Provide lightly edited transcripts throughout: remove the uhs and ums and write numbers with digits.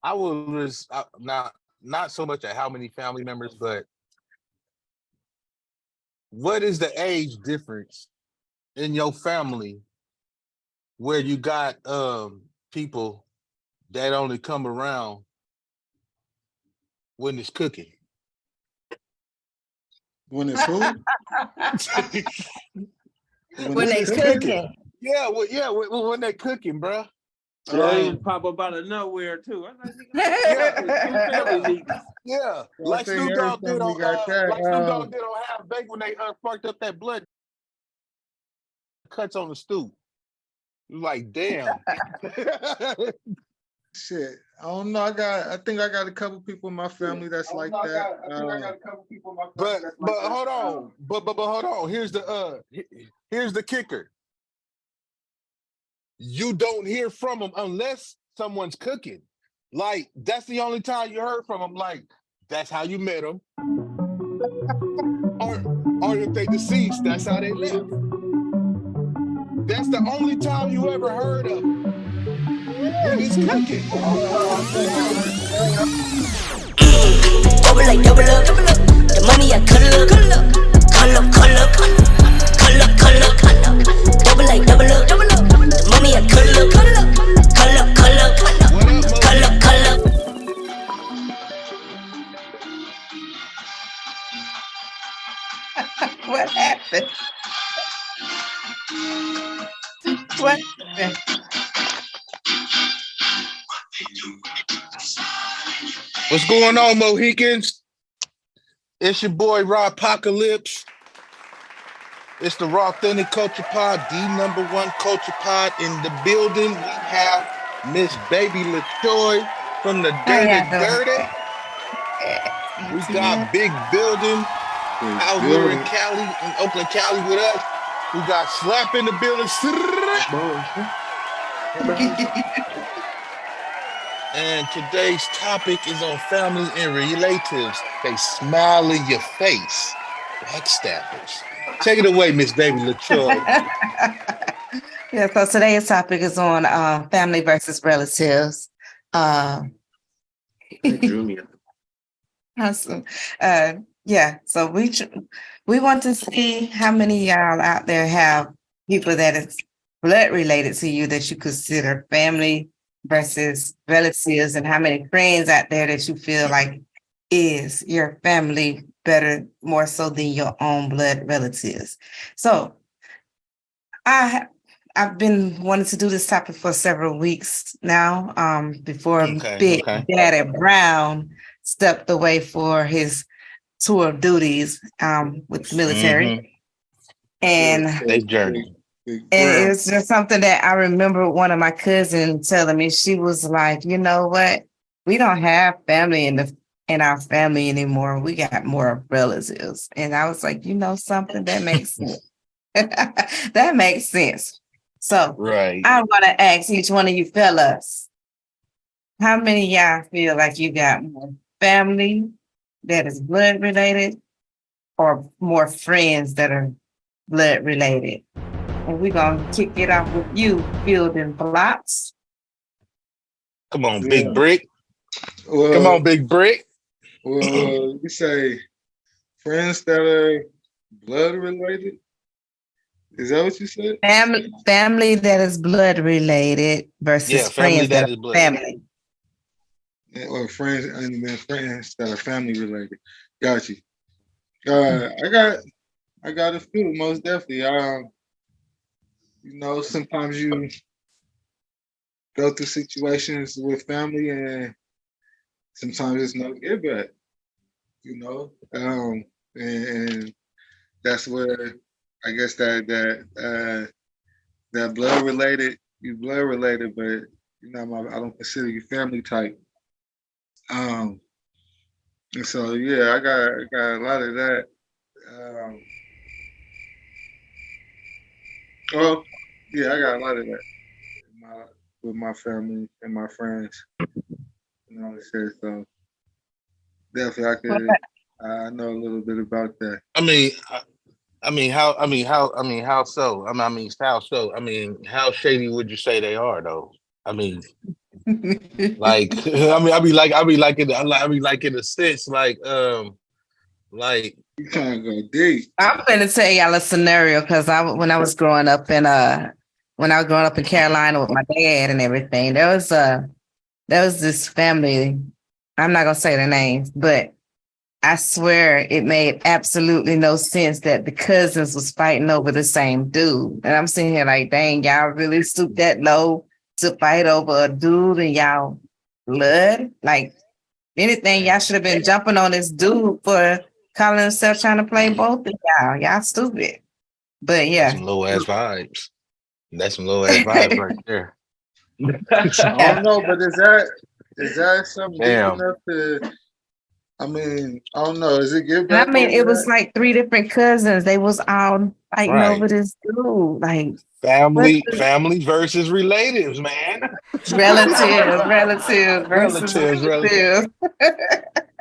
I was not so much at how many family members, but what is the age difference in your family where you got people that only come around when it's cooking? When it's who? When they cooking. Yeah, when they cooking, bro. They pop up out of nowhere too. I'm like, yeah. Like Snoop Dogg did on Half Baked when they sparked up that blood cuts on the stoop. Like, damn. Shit, I don't know. I think I got a couple people in my family that's like that. But hold on. But hold on. Here's the kicker. You don't hear from them unless someone's cooking. Like, that's the only time you heard from them. Like, that's how you met them. Or if they deceased, that's how they live. That's the only time you ever heard of them. When he's cooking. Double up. The money I cuddle up. Double up. The money I cuddle up. What happened? What happened? What's going on, Mohicans? It's your boy Rawpocalypse. It's the Rawthentic CulturePod, the #1 culture pod in the building. We have Miss Baby LaToy from the Dirty. We got Big Building out here in Cali, in Oakland, Cali with us. We got Slap in the building. And today's topic is on family and relatives. They smile in your face. Backstabbers. Take it away, Miss Baby LaToy. Yeah, so today's topic is on family versus relatives. Awesome. So we want to see how many of y'all out there have people that is blood related to you that you consider family versus relatives, and how many friends out there that you feel like is your family better, more so than your own blood relatives. So I've been wanting to do this topic for several weeks now, before Big Daddy Brown stepped away for his tour of duties with the military. And they journey. And it's just something that I remember one of my cousins telling me. She was like, you know what? We don't have family in our family anymore. We got more relatives. And I was like, you know something? That makes sense. That makes sense. So right. I'm going to ask each one of you fellas, how many of y'all feel like you got more family that is blood related or more friends that are blood related? And we're going to kick it off with you, Building Blocks. Come on, Big Brick. Come on, Big Brick. Well, you say friends that are blood related? Is that what you said? Family that is blood related versus friends that are family. Yeah, or friends and then friends that are family related. Got you. I got a few, most definitely. You know, sometimes you go through situations with family and sometimes it's no give back, you know. And that's where I guess that blood related, but you know, I don't consider you family type. And so yeah, I got a lot of that. Well, yeah, I got a lot of that with my family and my friends. You know what I'm saying? So definitely I know a little bit about that. How so? How shady would you say they are though? I mean, Like, I mean, I be like in a sense, like, You trying to go deep? I'm gonna tell y'all a scenario because when I was growing up in Carolina with my dad and everything, there was this family. I'm not gonna say their names, but I swear it made absolutely no sense that the cousins was fighting over the same dude. And I'm sitting here like, dang, y'all really stooped that low to fight over a dude and y'all blood? Like anything, y'all should have been jumping on this dude for calling himself trying to play both of y'all. Y'all stupid. But that's yeah. some low ass vibes. That's some low ass vibes right there. I don't know, but is that something deep Damn. enough to? I mean, I don't know. Is it get And I back mean, over it was that? like 3 different cousins. They was all fighting Right. over this dude. Like Family versus relatives, man. relatives versus Relatives. relatives.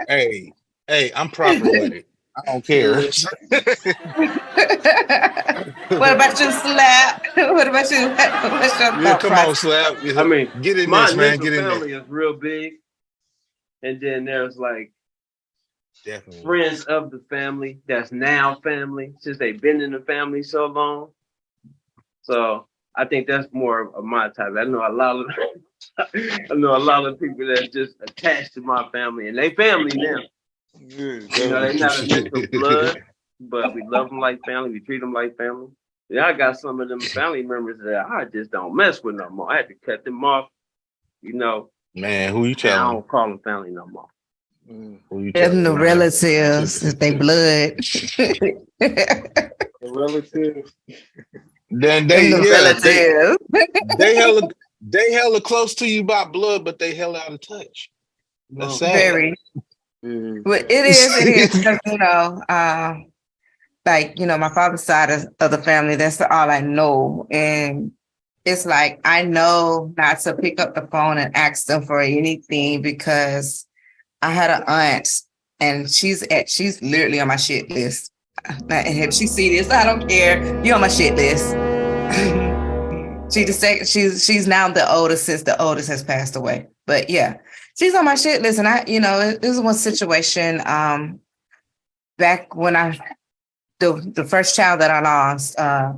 Hey, I'm proper with it. I don't care. What about you, Slap? What about you? What's your Yeah, thought come on, process? Slap. I mean, Get in my this, man. initial Get in there. family is real big, and then there's like Definitely. friends of the family that's now family since they've been in the family so long. So I think that's more of my type. I know a lot of people that's just attached to my family, and they family now. You know, they're not initial blood, but we love them like family. We treat them like family. Yeah, I got some of them family members that I just don't mess with no more. I had to cut them off. You know, Man, who you I telling? don't call them family no more. Who you Them telling? the relatives, if they blood. The relative. Then Them the relatives. they hella close to you by blood, but they hella out of touch. That's sad. Very. Well, it is. Because, like, my father's side of the family, that's all I know. And it's like, I know not to pick up the phone and ask them for anything because I had an aunt and she's literally on my shit list. And if she see this, I don't care. You're on my shit list. She's now the oldest since the oldest has passed away. But yeah, she's on my shit list. And this is one situation, back when the first child that I lost, I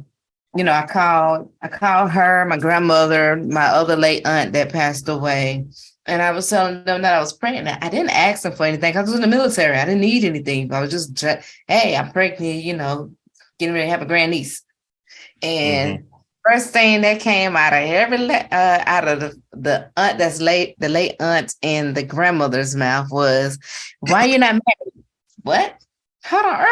called her, my grandmother, my other late aunt that passed away. And I was telling them that I was pregnant. I didn't ask them for anything. I was in the military. I didn't need anything. I was just, hey, I'm pregnant, getting ready to have a grandniece. And first thing that came out of the aunt the late aunt and the grandmother's mouth was, why you not married? What? Hold on.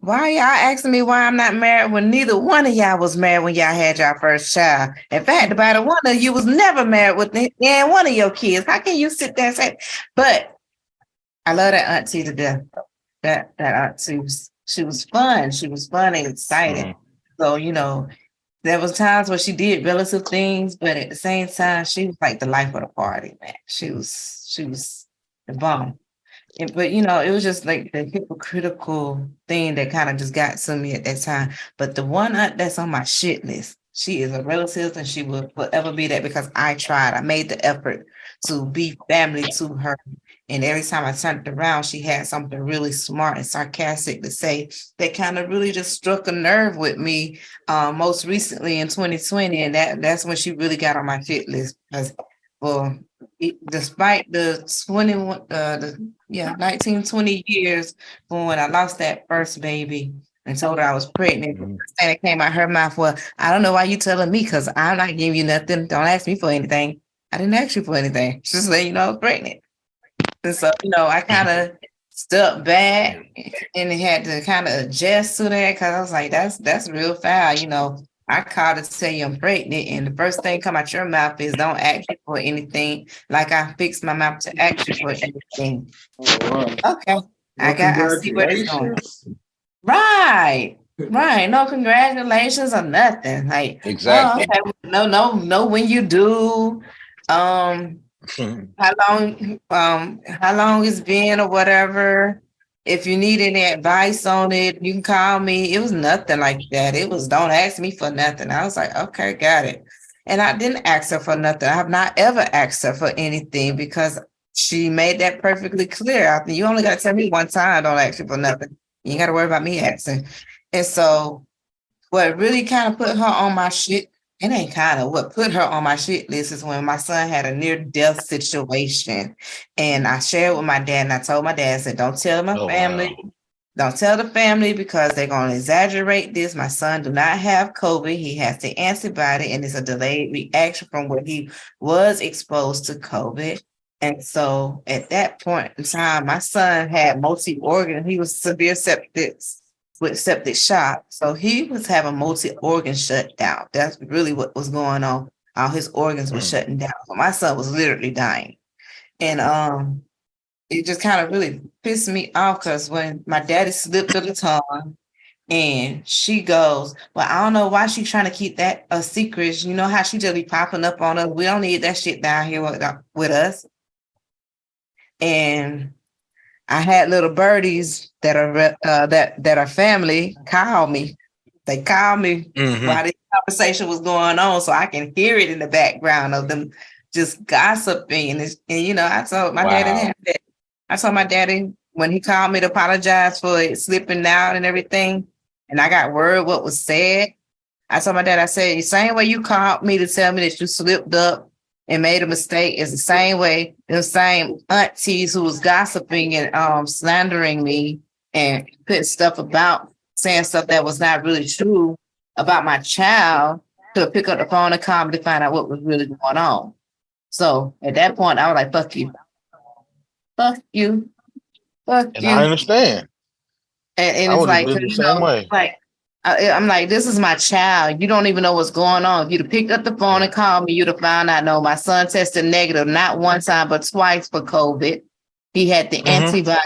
Why y'all asking me why I'm not married when neither one of y'all was married when y'all had your first child? In fact, about one of you was never married with one of your kids. How can you sit there and say? But I love that auntie to death. That auntie she was fun. She was fun and exciting. So there was times where she did relative things, but at the same time, she was like the life of the party, man. She was the bomb. But it was just like the hypocritical thing that kind of just got to me at that time. But the one aunt that's on my shit list, she is a relative and she will forever be that because I tried. I made the effort to be family to her. And every time I turned around, she had something really smart and sarcastic to say that kind of really just struck a nerve with me most recently in 2020. And that's when she really got on my shit list. Because, well, despite the 19, 20 years from when I lost that first baby and told her I was pregnant, and it came out her mouth, well, I don't know why you telling me because I'm not giving you nothing. Don't ask me for anything. I didn't ask you for anything. Just letting you know I was pregnant. And so, I kind of stepped back and had to kind of adjust to that because I was like, that's real foul. I called to tell you I'm pregnant, and the first thing come out your mouth is don't ask me for anything. Like I fixed my mouth to ask you for anything. Okay, I see where it's going. Right. No congratulations or nothing. Like exactly. Oh, okay. No. When you do, how long it's been or whatever. If you need any advice on it, you can call me. It was nothing like that. It was don't ask me for nothing. I was like, okay, got it. And I didn't ask her for nothing. I have not ever asked her for anything because she made that perfectly clear. I think you only got to tell me one time, don't ask you for nothing. You ain't got to worry about me asking. And so what really kind of put her on my shit, it ain't kind of what put her on my shit list is when my son had a near death situation. And I shared with my dad and I told my dad, I said, don't tell my family. Wow. Don't tell the family because they're going to exaggerate this. My son do not have COVID. He has the antibody and it's a delayed reaction from when he was exposed to COVID. And so at that point in time, my son had multi-organ. He was severe septic with septic shock. So he was having multi-organ shutdown. That's really what was going on. All his organs were shutting down. So my son was literally dying. And it just kind of really pissed me off because when my daddy slipped of the tongue and she goes, well, I don't know why she's trying to keep that a secret. You know how she just be popping up on us. We don't need that shit down here with us. And I had little birdies that are family call me. They call me while this conversation was going on, so I can hear it in the background of them just gossiping. And you know, I told my daddy that. I told my daddy when he called me to apologize for it slipping out and everything, and I got word what was said. I told my dad, I said, the same way you called me to tell me that you slipped up and made a mistake is the same way the same aunties who was gossiping and slandering me and putting stuff about saying stuff that was not really true about my child to pick up the phone and call me to find out what was really going on. So at that point, I was like, fuck you. Fuck you. Fuck And you. I understand. And I it's would have like, been the same way. like, I'm like, this is my child. You don't even know what's going on. If you'd have picked up the phone and called me, you'd have found out, no, my son tested negative, not one time, but twice for COVID. He had the antibodies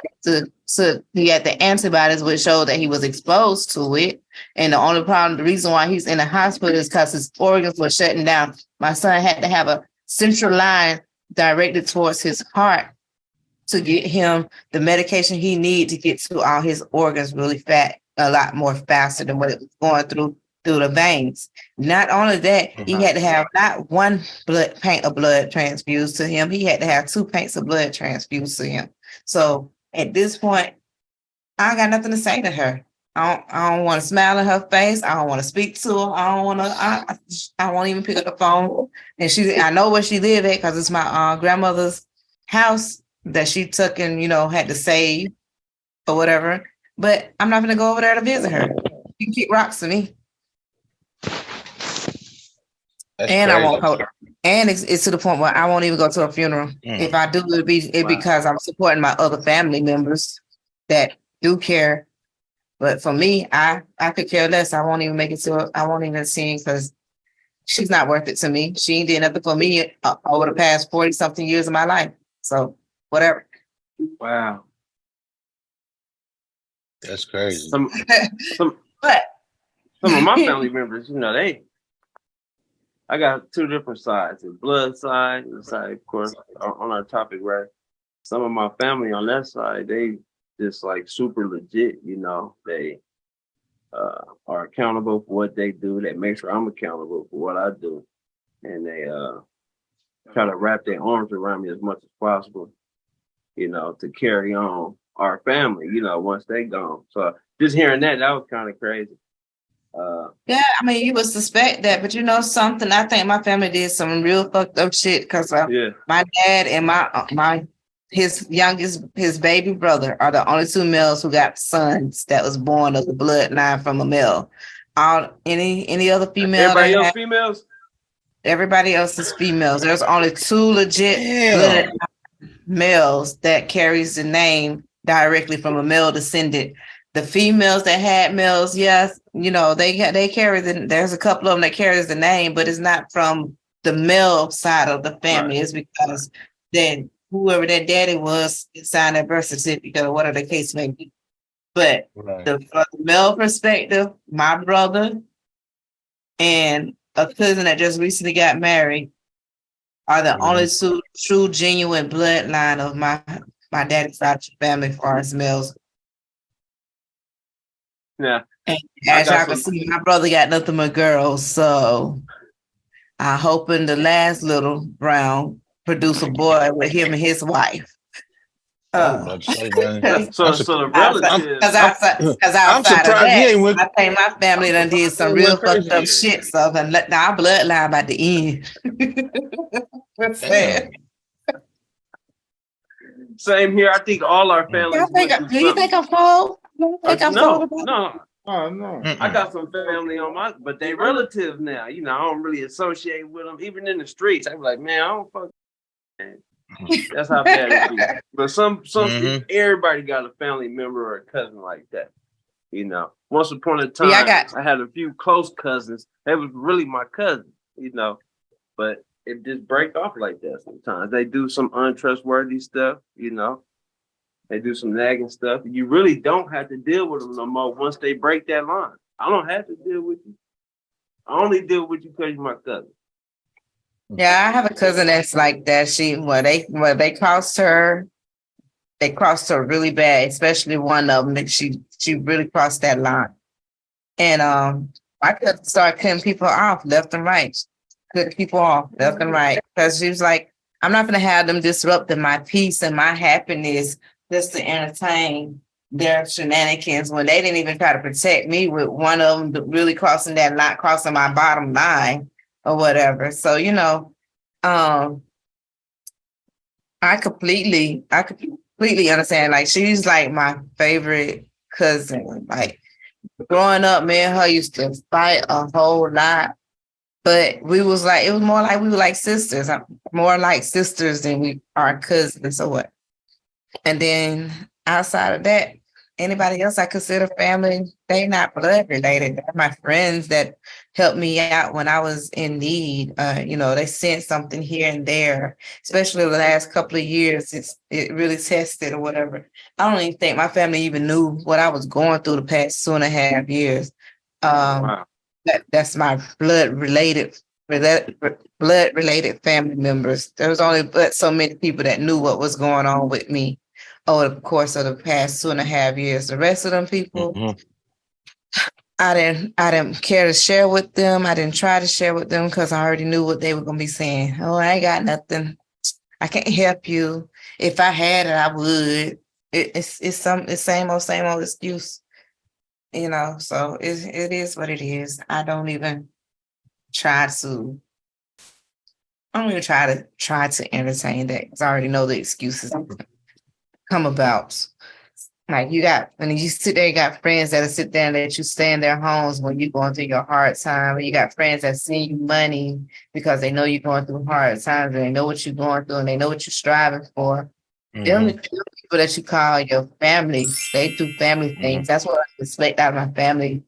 he had the antibodies which showed that he was exposed to it. And the only problem, the reason why he's in the hospital is because his organs were shutting down. My son had to have a central line directed towards his heart to get him the medication he needed to get to all his organs really a lot more faster than what it was going through the veins. Not only that, he had to have not one paint of blood transfused to him. He had to have 2 paints of blood transfused to him. So at this point, I got nothing to say to her. I don't want to smile in her face. I don't want to speak to her. I won't even pick up the phone. And I know where she live at because it's my grandmother's house that she took and, had to save or whatever. But I'm not going to go over there to visit her. You can kick rocks to me. That's and crazy. I won't hold her. And it's to the point where I won't even go to a funeral. If I do, it'd be because I'm supporting my other family members that do care. But for me, I could care less. I won't even make it I won't even sing because she's not worth it to me. She ain't did nothing for me over the past 40 something years of my life. So whatever. Wow. That's crazy. Some of my family members, I got 2 different sides. The blood side, and the side, of course, on our topic, right? Some of my family on that side, they just like super legit, they are accountable for what they do. They make sure I'm accountable for what I do. And they try to wrap their arms around me as much as possible, to carry on our family, once they gone. So just hearing that was kind of crazy. Yeah, I mean, you would suspect that, but something, I think my family did some real fucked up shit because my dad and his baby brother are the only 2 males who got sons that was born of the bloodline from a male. Any other female? Everybody else females? Everybody else is females. There's only 2 legit blood males that carries the name directly from a male descendant. The females that had males, yes, they carry there's a couple of them that carries the name, but it's not from the male side of the family. Right. It's because then whoever that daddy was signed that birth certificate or whatever the case may be. But from the male perspective, my brother and a cousin that just recently got married are the only 2 true, genuine bloodline of my daddy's side of the family as far as males. Yeah. And as y'all can see, my brother got nothing but girls, so I hoping the last little Brown produce a boy with him and his wife. I was about to say, man. So the relatives. Because I'm outside of surprised he that, ain't went. I think my family done did some real fucked up crazy. shit. So then let our bloodline about to end. That's sad. Damn. Same here. I think all our families went through Do you think something. I'm cold? I'm No, cold? no. Oh no. I got some family on my, but they relatives now. You know, I don't really associate with them, even in the streets. I'm like, man, I don't fuck. Man. That's how bad it be. But some, everybody got a family member or a cousin like that. You know, once upon a time, I had a few close cousins. They was really my cousins. You know, but it just break off like that sometimes. They do some untrustworthy stuff. You know. They do some nagging stuff. You really don't have to deal with them no more once they break that line. I don't have to deal with you. I only deal with you because you're my cousin. Yeah, I have a cousin that's like that. They crossed her. They crossed her really bad, especially one of them. That she really crossed that line. And I could start cutting people off left and right. Cut people off left and right because she was like, I'm not going to have them disrupting my peace and my happiness just to entertain their shenanigans when they didn't even try to protect me with one of them really crossing that line, crossing my bottom line or whatever. So, you know, I completely understand. Like, she's like my favorite cousin. Like, growing up, me and her used to fight a whole lot. But it was more like we were like sisters, more like sisters than we are cousins or what. And then outside of that, anybody else I consider family, they not blood related. They're my friends that helped me out when I was in need. You know, they sent something here and there, especially the last couple of years. It really tested or whatever. I don't even think my family even knew what I was going through the past 2.5 years. Wow. That's my blood related family members. There was only but so many people that knew what was going on with me over the course of the past 2.5 years. The rest of them people, I didn't care to share with them. I didn't try to share with them because I already knew what they were gonna be saying. Oh, I ain't got nothing. I can't help you. If I had it, I would. It's same old excuse. You know, so it is what it is. I don't even try to entertain that because I already know the excuses come about. Like when you sit there, you got friends that'll sit there and let you stay in their homes when you're going through your hard time. And you got friends that send you money because they know you're going through hard times and they know what you're going through and they know what you're striving for. The only people that you call your family, they do family things. That's what I expect out of my family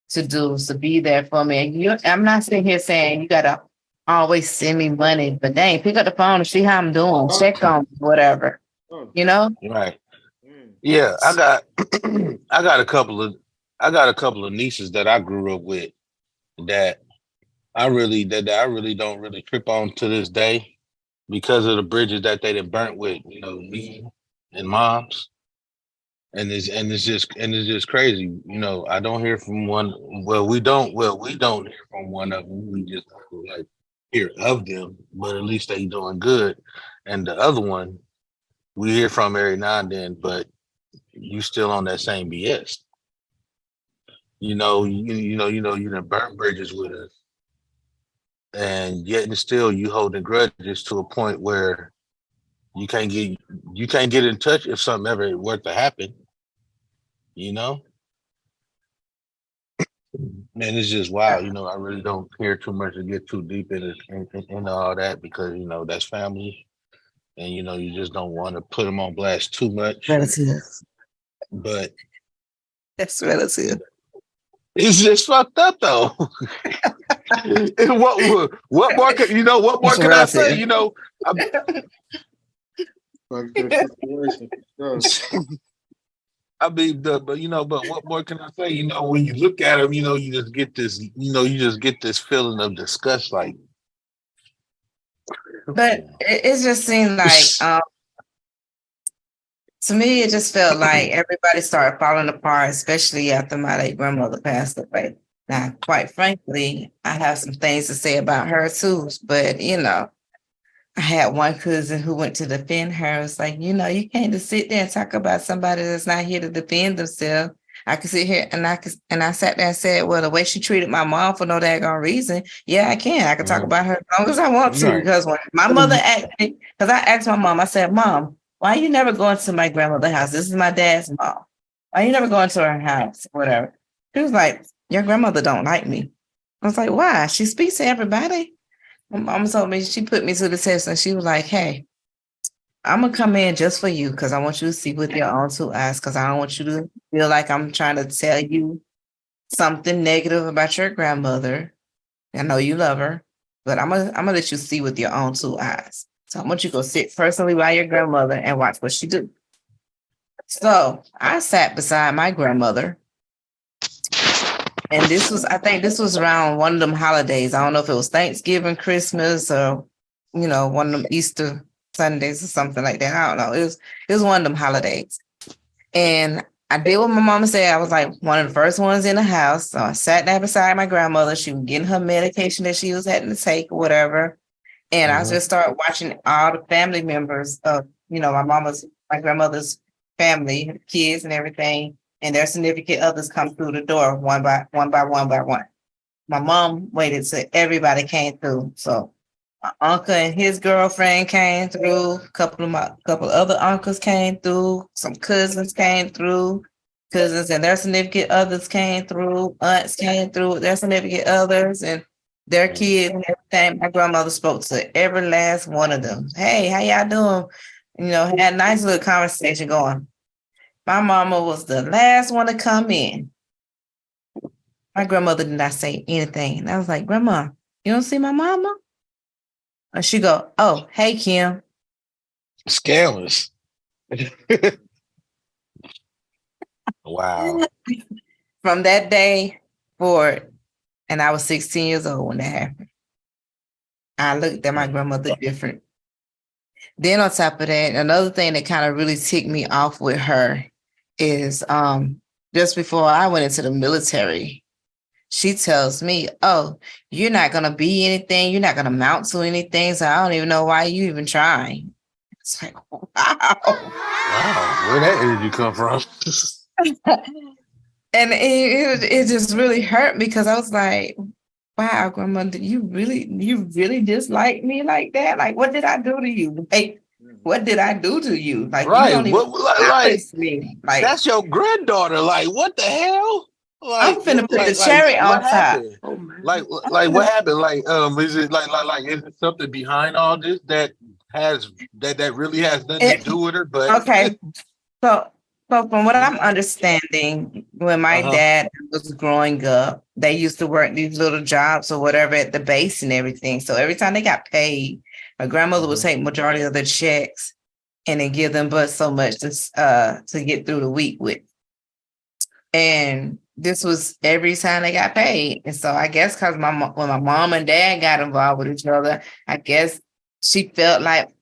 to do, is to be there for me. And I'm not sitting here saying you gotta always send me money, but dang, pick up the phone and see how I'm doing. Check on me, whatever. You know? Right. Yeah, I got a couple of nieces that I grew up with that I really don't really trip on to this day because of the bridges that they done burnt with, you know, me and moms. And it's just crazy. You know, I don't hear from one. We don't hear from one of them. We just like hear of them, but at least they doing good. And the other one we hear from every now and then, but you still on that same BS. You done burnt bridges with us, and yet and still you holding grudges to a point where you can't get in touch if something ever were to happen. You know, and it's just wow. You know, I really don't care too much to get too deep into all that because you know that's family, and you know you just don't want to put them on blast too much. Relative. But that's relative. It's just fucked up though. what more can I say? You know, I mean, but what more can I say? You know, when you look at them, you know, you just get this feeling of disgust, like. But it just seemed like, to me, it just felt like everybody started falling apart, especially after my late grandmother passed away. Now, quite frankly, I have some things to say about her too, but I had one cousin who went to defend her. It's like, you can't just sit there and talk about somebody that's not here to defend themselves. I could sit here and I sat there and said, well, the way she treated my mom for no daggone reason, yeah, I can. I can talk about her as long as I want to. Right. Because when my mother asked me, because I asked my mom, I said, Mom, why you never going to my grandmother's house? This is my dad's mom. Why you never going to her house? Whatever. She was like, your grandmother don't like me. I was like, why? She speaks to everybody. My mom told me, she put me to the test and she was like, hey, I'm going to come in just for you because I want you to see with your own two eyes because I don't want you to feel like I'm trying to tell you something negative about your grandmother. I know you love her, but I'm gonna let you see with your own two eyes. So I want you to go sit personally by your grandmother and watch what she do. So I sat beside my grandmother. And I think this was around one of them holidays. I don't know if it was Thanksgiving, Christmas, or, one of them Easter Sundays or something like that. I don't know. It was one of them holidays. And I did what my mama said. I was like one of the first ones in the house. So I sat down beside my grandmother. She was getting her medication that she was having to take or whatever. And I just started watching all the family members of, my grandmother's family, kids and everything, and their significant others come through the door one by one by one by one. My mom waited till everybody came through. So my uncle and his girlfriend came through, a couple other uncles came through, some cousins came through, cousins and their significant others came through, aunts came through, their significant others, and their kids and everything. My grandmother spoke to every last one of them. Hey, how y'all doing? Had a nice little conversation going. My mama was the last one to come in. My grandmother did not say anything. And I was like, Grandma, you don't see my mama? And she go, oh, hey, Kim. Scammers. Wow. From that day forward, and I was 16 years old when that happened, I looked at my grandmother different. Then on top of that, another thing that kind of really ticked me off with her is just before I went into the military, she tells me, oh, you're not going to be anything. You're not going to mount to anything. So I don't even know why you even trying. It's like, wow. Wow. Where that energy come from? And it just really hurt because I was like, wow, grandmother, you really dislike me like that? Like, what did I do to you? Like, what did I do to you? Like, you Right. don't even Like notice me. Like, that's your granddaughter. Like, what the hell? I'm finna put the cherry on what top. happened? Oh man. Like what happened? Like, is it like is it something behind all this that really has nothing to do with her? But Okay. So from what I'm understanding, when my dad was growing up, they used to work these little jobs or whatever at the base and everything. So every time they got paid, my grandmother would take majority of the checks and then give them but so much to get through the week with. And this was every time they got paid. And so I guess because when my mom and dad got involved with each other, I guess she felt like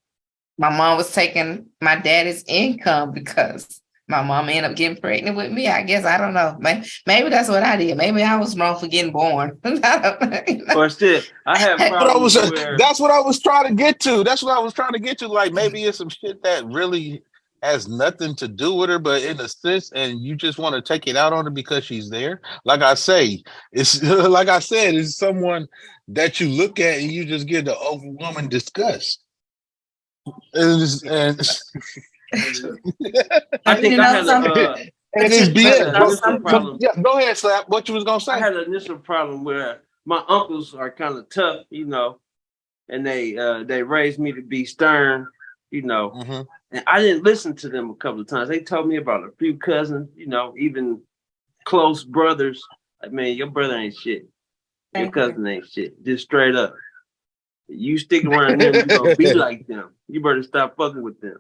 my mom was taking my daddy's income because my mom ended up getting pregnant with me. I guess I don't know. Maybe that's what I did. Maybe I was wrong for getting born. Or still, I have problems where that's what I was trying to get to. That's what I was trying to get to. Like maybe it's some shit that really has nothing to do with her, but in a sense, and you just want to take it out on her because she's there. Like I say, it's like I said, it's someone that you look at and you just get the overwhelming disgust. And I think I had it's BS. initial problem. Yeah, go ahead, Slap. What you was gonna say? I had an initial problem where my uncles are kind of tough, and they raised me to be stern, and I didn't listen to them a couple of times. They told me about a few cousins, even close brothers. Like, man, your brother ain't shit. Your cousin ain't shit. Just straight up. You stick around them, you're gonna be like them. You better stop fucking with them.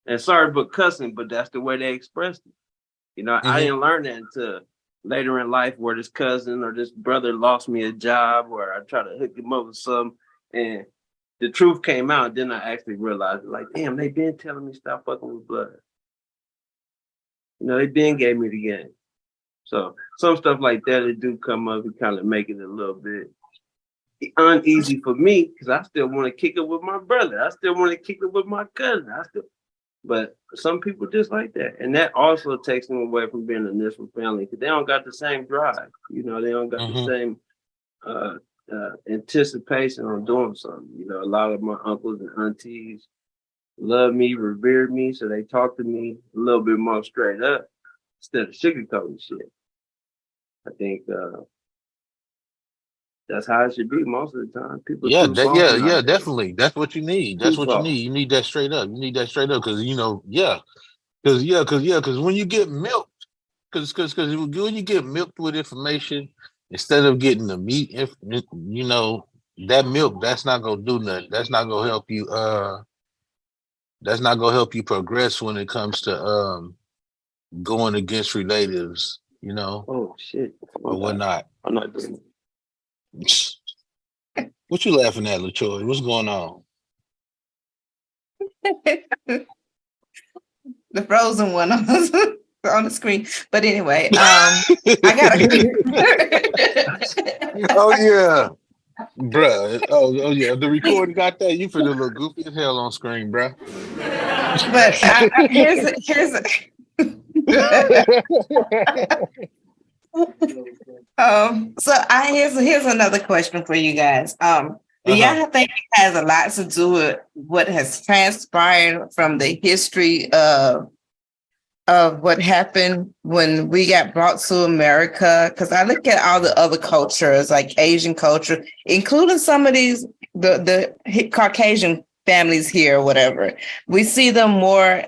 And sorry but cussing, but that's the way they expressed it. I didn't learn that until later in life where this cousin or this brother lost me a job or I tried to hook him up with something and the truth came out. Then I actually realized, like, damn, they been telling me stop fucking with blood. They been gave me the game. So some stuff like that, it do come up and kind of make it a little bit uneasy for me because I still want to kick it with my brother. I still want to kick it with my cousin. But some people just like that, and that also takes them away from being a initial family because they don't got the same drive. You know, they don't got the same anticipation on doing something. You know, a lot of my uncles and aunties love me, revered me, so they talk to me a little bit more straight up instead of sugarcoating shit. I think that's how it should be most of the time. People definitely. That's what you need. That's what you need. You need that straight up. You need that straight up because because when you get milked, because when you get milked with information instead of getting the meat, that milk that's not gonna do nothing. That's not gonna help you. That's not gonna help you progress when it comes to going against relatives. Oh shit. Or whatnot. I'm not doing it. What you laughing at, LaChoy? What's going on? The frozen one on the screen. But anyway, I got Oh yeah, bruh. Oh yeah. The recording got that. You finna look goofy as hell on screen, bruh. But here's here's another question for you guys. Do y'all think it has a lot to do with what has transpired from the history of what happened when we got brought to America? Because I look at all the other cultures, like Asian culture, including some of these the Caucasian families here, or whatever. We see them more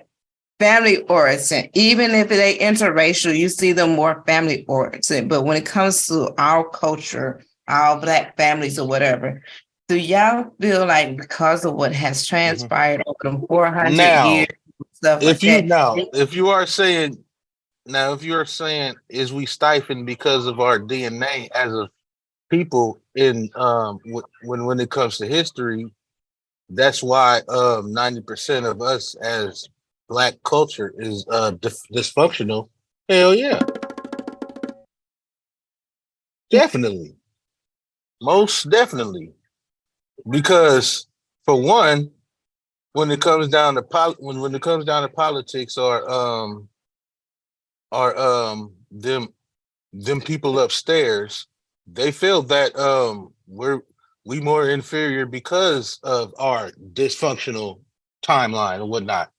family oriented. Even if they interracial, you see them more family oriented. But when it comes to our culture, our Black families or whatever, do y'all feel like because of what has transpired over the 400 years, stuff like that? If you are saying, is we stifled because of our DNA as a people in when it comes to history, that's why 90% of us as Black culture is dysfunctional. Hell yeah. Definitely. Most definitely. Because for one, when it comes down to politics or them people upstairs, they feel that we more inferior because of our dysfunctional timeline and whatnot.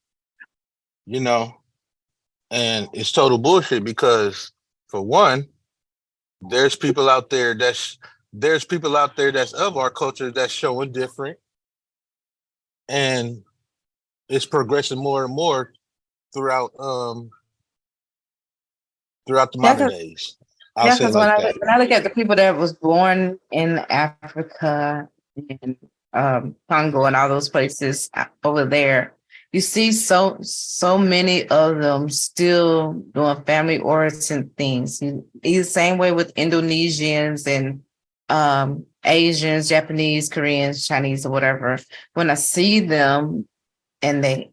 And it's total bullshit because for one, there's people out there that's of our culture that's showing different, and it's progressing more and more throughout the modern days. Because when I look at the people that was born in Africa and Congo and all those places over there, you see so many of them still doing family oriented things. The same way with Indonesians and Asians, Japanese, Koreans, Chinese, or whatever. When I see them and they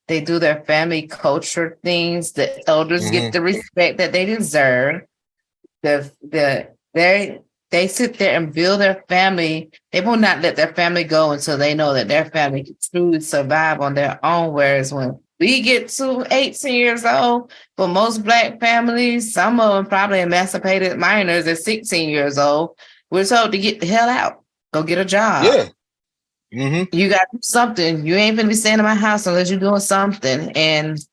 do their family culture things, the elders get the respect that they deserve. They sit there and build their family. They will not let their family go until they know that their family can truly survive on their own. Whereas when we get to 18 years old, for most Black families, some of them probably emancipated minors at 16 years old, we're told to get the hell out, go get a job. Yeah. You got to do something. You ain't gonna be staying in my house unless you're doing something. And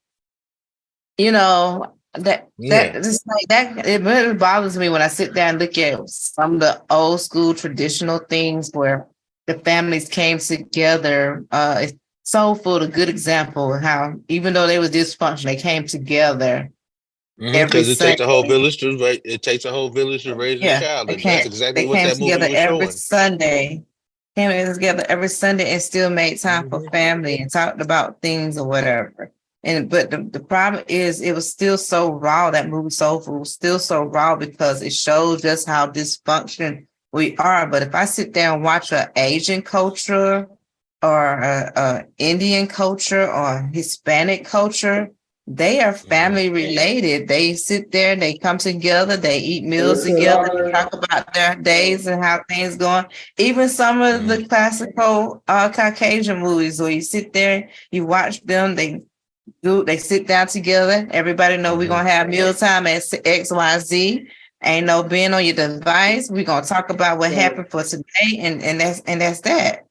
that just like that, it really bothers me when I sit there and look at some of the old school traditional things where the families came together. It's Soul Food, a good example of how even though they was dysfunctional, they came together. Because it takes a whole village to raise a child. And that's exactly what that movie was every showing. Sunday. Came together every Sunday and still made time for family and talked about things or whatever. But the problem is it was still so raw. That movie Soul Food was still so raw because it shows just how dysfunctional we are. But if I sit there and watch an Asian culture or a Indian culture or Hispanic culture, they are family related. They sit there, they come together, they eat meals together, they talk about their days and how things going. Even some of the classical Caucasian movies where you sit there, you watch them, they sit down together. Everybody know we're gonna have mealtime at XYZ. Ain't no being on your device. We're gonna talk about what happened for today, and that's that.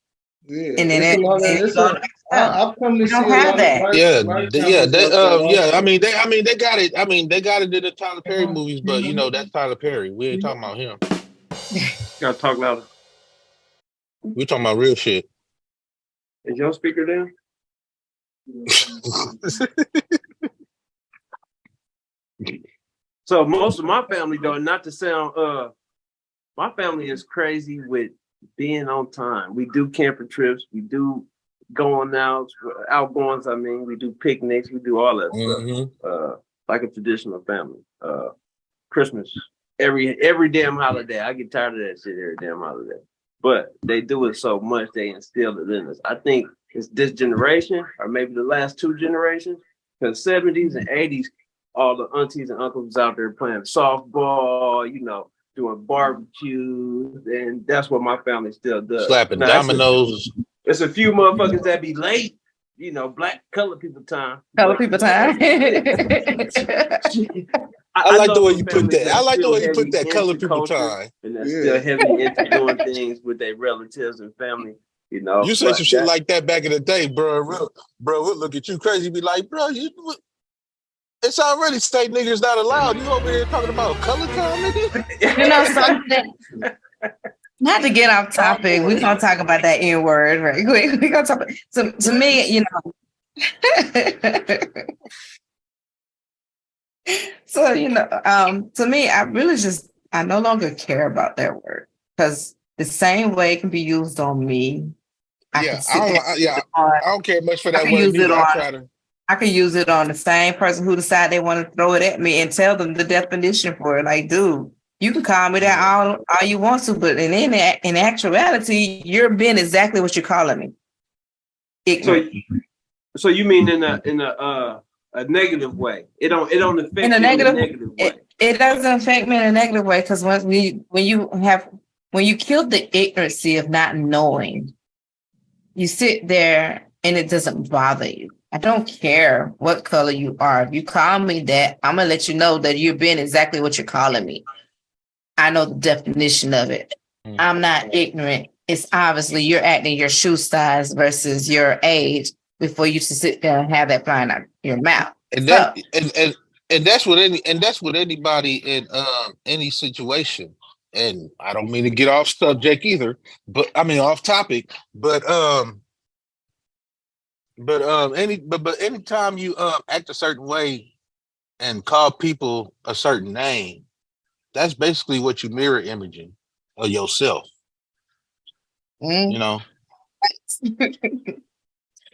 Yeah, And then it's a lot of. I've come to we see don't a have lot of that. white families They like that yeah, also. I mean they got it. I mean they got it in the Tyler Perry movies, but you know that's Tyler Perry. We ain't talking about him. Gotta talk louder. We're talking about real shit. Is your speaker down? So most of my family, though, not to sound my family is crazy with being on time. We do camping trips, we do going out, outgoings, I mean, we do picnics, we do all that stuff. Like a traditional family. Christmas, every damn holiday. I get tired of that shit every damn holiday. But they do it so much, they instill it in us. I think it's this generation, or maybe the last two generations, because 70s and 80s, all the aunties and uncles was out there playing softball, you know, doing barbecues, and that's what my family still does. Slapping now, dominoes. It's a few motherfuckers that be late, you know, black colored people time. Color people time. I like the way you families put that. that's I like the still way you put heavy that color into people culture, time. and that's still heavy into doing things with their relatives and family. You know, You say some shit like that back in the day, bro. We'll look at you crazy, be like, bro, it's already state niggas not allowed. You over here talking about color time, nigga? You know something? Not to get off topic, we're gonna talk about that N word right quick. We're gonna talk about, to me, you know. So, you know, to me, I no longer care about that word because the same way it can be used on me. I don't care much for that word use neither. it I can use it on the same person who decide they want to throw it at me and tell them the definition for it. Like, dude, you can call me that all you want to, but in actuality, you're being exactly what you're calling me. Ignorant. So you mean in a negative way? It don't affect in a you negative, in a negative way. It doesn't affect me in a negative way because when you kill the ignorancy of not knowing, you sit there and it doesn't bother you. I don't care what color you are. If you call me that, I'm gonna let you know that you're being exactly what you're calling me. I know the definition of it. I'm not ignorant. It's obviously you're acting your shoe size versus your age before you to sit there and have that flying out your mouth. And that and that's what anybody in any situation. And I don't mean to get off subject either, but I mean off topic. But anytime you act a certain way and call people a certain name, that's basically what you mirror imaging of yourself. You know,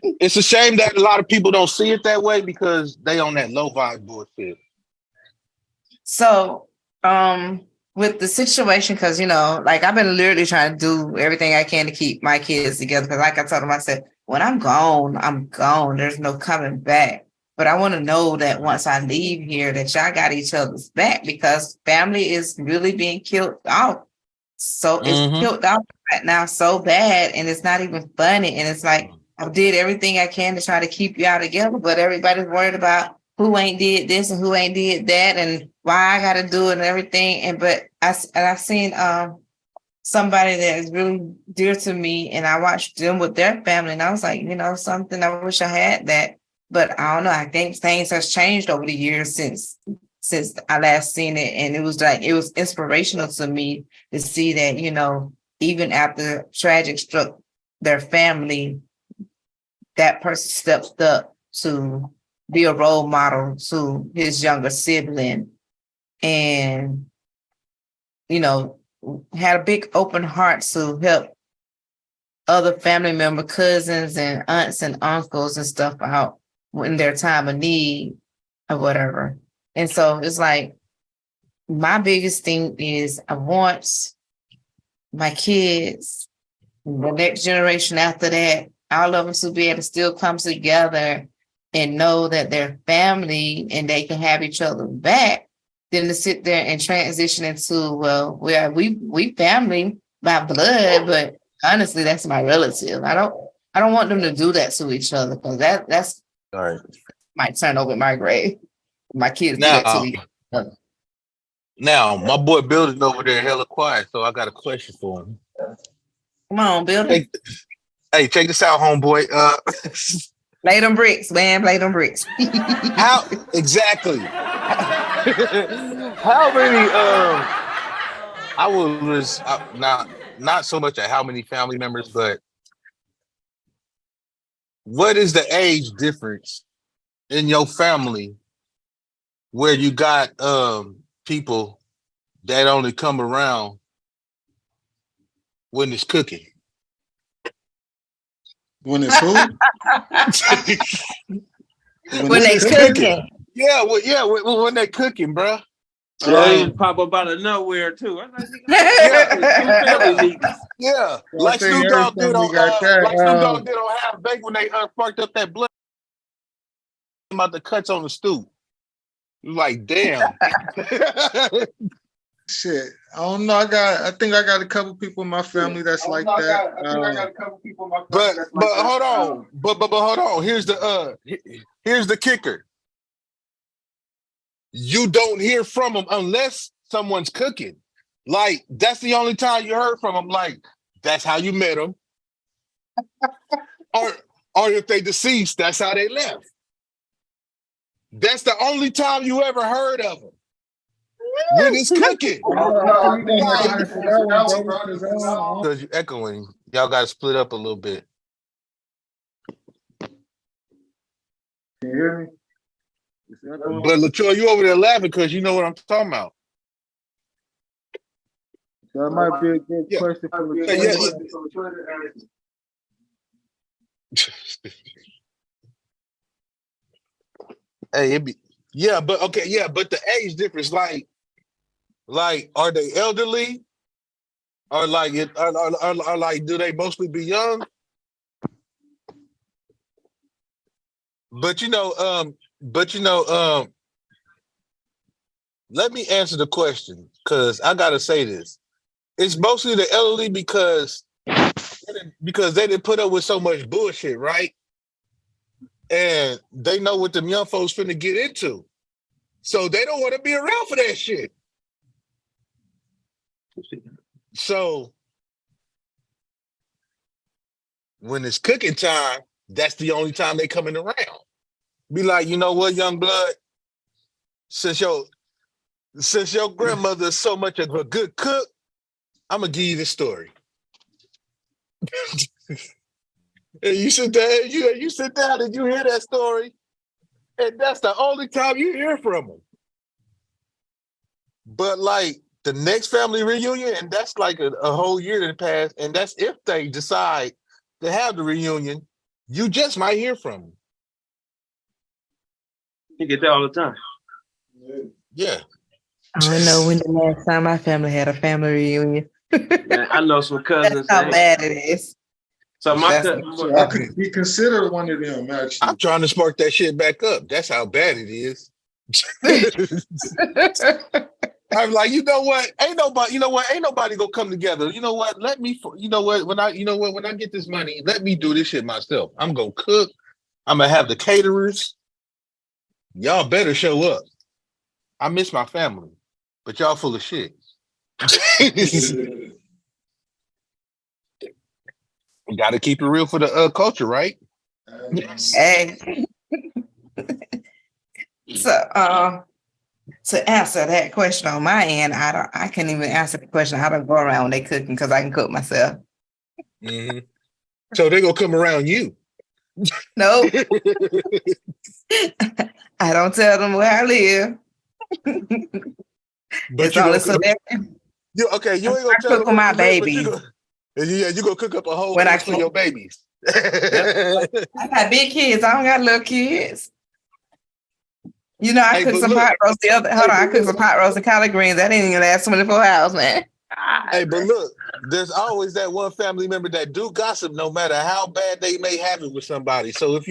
it's a shame that a lot of people don't see it that way because they on that low vibe bullshit. So, with the situation, because you know, like I've been literally trying to do everything I can to keep my kids together. Because, like I told them, I said, when I'm gone, I'm gone. There's no coming back. But I want to know that once I leave here, that y'all got each other's back because family is really being killed off. So it's killed off right now so bad, and it's not even funny. And it's like I did everything I can to try to keep y'all together, but everybody's worried about who ain't did this and who ain't did that, and why I got to do it and everything. And but I've seen somebody that is really dear to me, and I watched them with their family, and I was like, you know, something I wish I had that. But I don't know. I think things has changed over the years since I last seen it. And it was inspirational to me to see that, you know, even after tragic struck their family, that person stepped up to be a role model to his younger sibling and, you know, had a big open heart to help other family member, cousins and aunts and uncles and stuff out in their time of need or whatever. And so it's like, my biggest thing is I want my kids, the next generation after that, all of them to be able to still come together and know that they're family and they can have each other back than to sit there and transition into, well, we family by blood, but honestly, that's my relative. I don't want them to do that to each other, because that's All right. might turn over my grave. My kids do that to Now, each other. my boy Building over there hella quiet, so I got a question for him. Come on, building. Hey, check this out, homeboy. Lay them bricks, man. Lay them bricks. How exactly? How many? I was not so much at how many family members, but what is the age difference in your family where you got people that only come around when it's cooking? When it's who? When they cooking. Yeah, when they're cooking, bro. They pop up out of nowhere too. I'm like, yeah. So Like Snoop Dogg did on Half Baked when they sparked up that blood about the cuts on the stoop. Like, damn. Shit, I don't know. I think I got a couple people in my family that's like that. But hold on. But hold on. Here's the kicker. You don't hear from them unless someone's cooking. Like, that's the only time you heard from them. Like, that's how you met them. or if they deceased, that's how they left. That's the only time you ever heard of them. When it's cooking. Because you're echoing. Y'all got to split up a little bit. Can you hear me? But LaTroy, you over there laughing because you know what I'm talking about. That might be a good question for Hey, but the age difference, like, are they elderly, or like are like, do they mostly be young? But let me answer the question, because I gotta say this. It's mostly the elderly because they didn't put up with so much bullshit, right? And they know what them young folks finna get into. So they don't want to be around for that shit. So when it's cooking time, that's the only time they coming around. Be like, you know what, young blood? Since your grandmother is so much of a good cook, I'm gonna give you this story. And you sit down, you sit down and you hear that story, and that's the only time you hear from them. But like the next family reunion, and that's like a whole year that passed, and that's if they decide to have the reunion, you just might hear from them. You get that all the time. Yeah. I don't know when the last time my family had a family reunion. Man, I know some cousins. That's how bad it is. So I could be considered one of them, actually. I'm trying to spark that shit back up. That's how bad it is. I'm like, you know what? Ain't nobody gonna come together. You know what? When I get this money, let me do this shit myself. I'm gonna cook. I'm gonna have the caterers. Y'all better show up. I miss my family, but y'all full of shit. We got to keep it real for the culture, right? Hey. So, to answer that question on my end, I can't even answer the question. I don't go around when they cooking because I can cook myself. Mm-hmm. So they gonna come around you. Nope. I don't tell them where I live. But it's only so that you ain't gonna I cook for my baby. You gonna cook up a whole when I for your babies. I got big kids. I don't got little kids. You know, I cooked some pot roast I cooked some pot roast and collard greens. That didn't even last 24 hours, man. Hey, but look, there's always that one family member that do gossip, no matter how bad they may have it with somebody. So if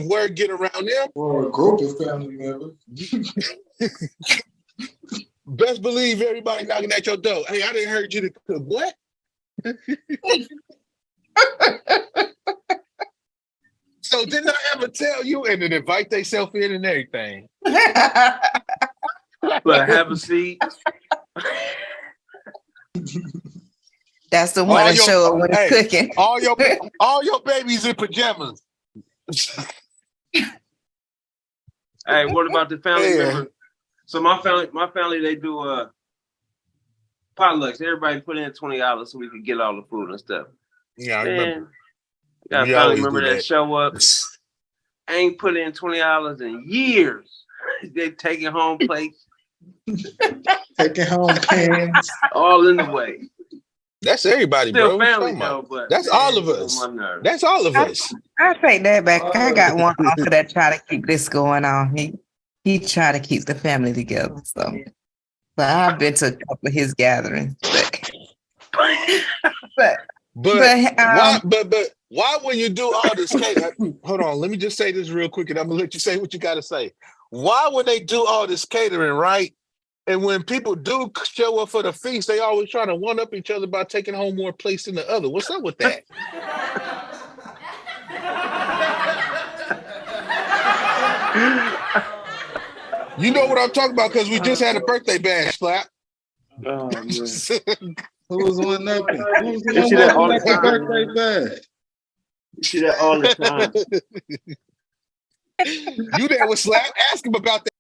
word get around them, or a group of family members. best believe everybody knocking at your door. Hey, I didn't heard you to cook. What? So didn't I ever tell you? And then invite themselves in and everything. But have a seat. That's the one that show up when it's cooking. All your babies in pajamas. Hey, what about the family member? So my family, they do potlucks. Everybody put in $20 so we could get all the food and stuff. Yeah, I remember. Got a family member that show up, ain't put in $20 in years. They taking home plates, taking home pans, all in the way. That's everybody, still bro. Family though, but that's all of us. That's all of us. I take that back. I got one uncle that try to keep this going on. He try to keep the family together. So, but I've been to a couple of his gatherings. But why when you do all this catering? Hold on, let me just say this real quick, and I'm gonna let you say what you gotta say. Why would they do all this catering, right? And when people do show up for the feast, they always trying to one up each other by taking home more plates than the other. What's up with that? You know what I'm talking about because we just had a birthday bash, Slap. Oh, man. Who was one up? Who was You see that all the time. birthday bash? You see that all the time. You there with Slap? Ask him about that.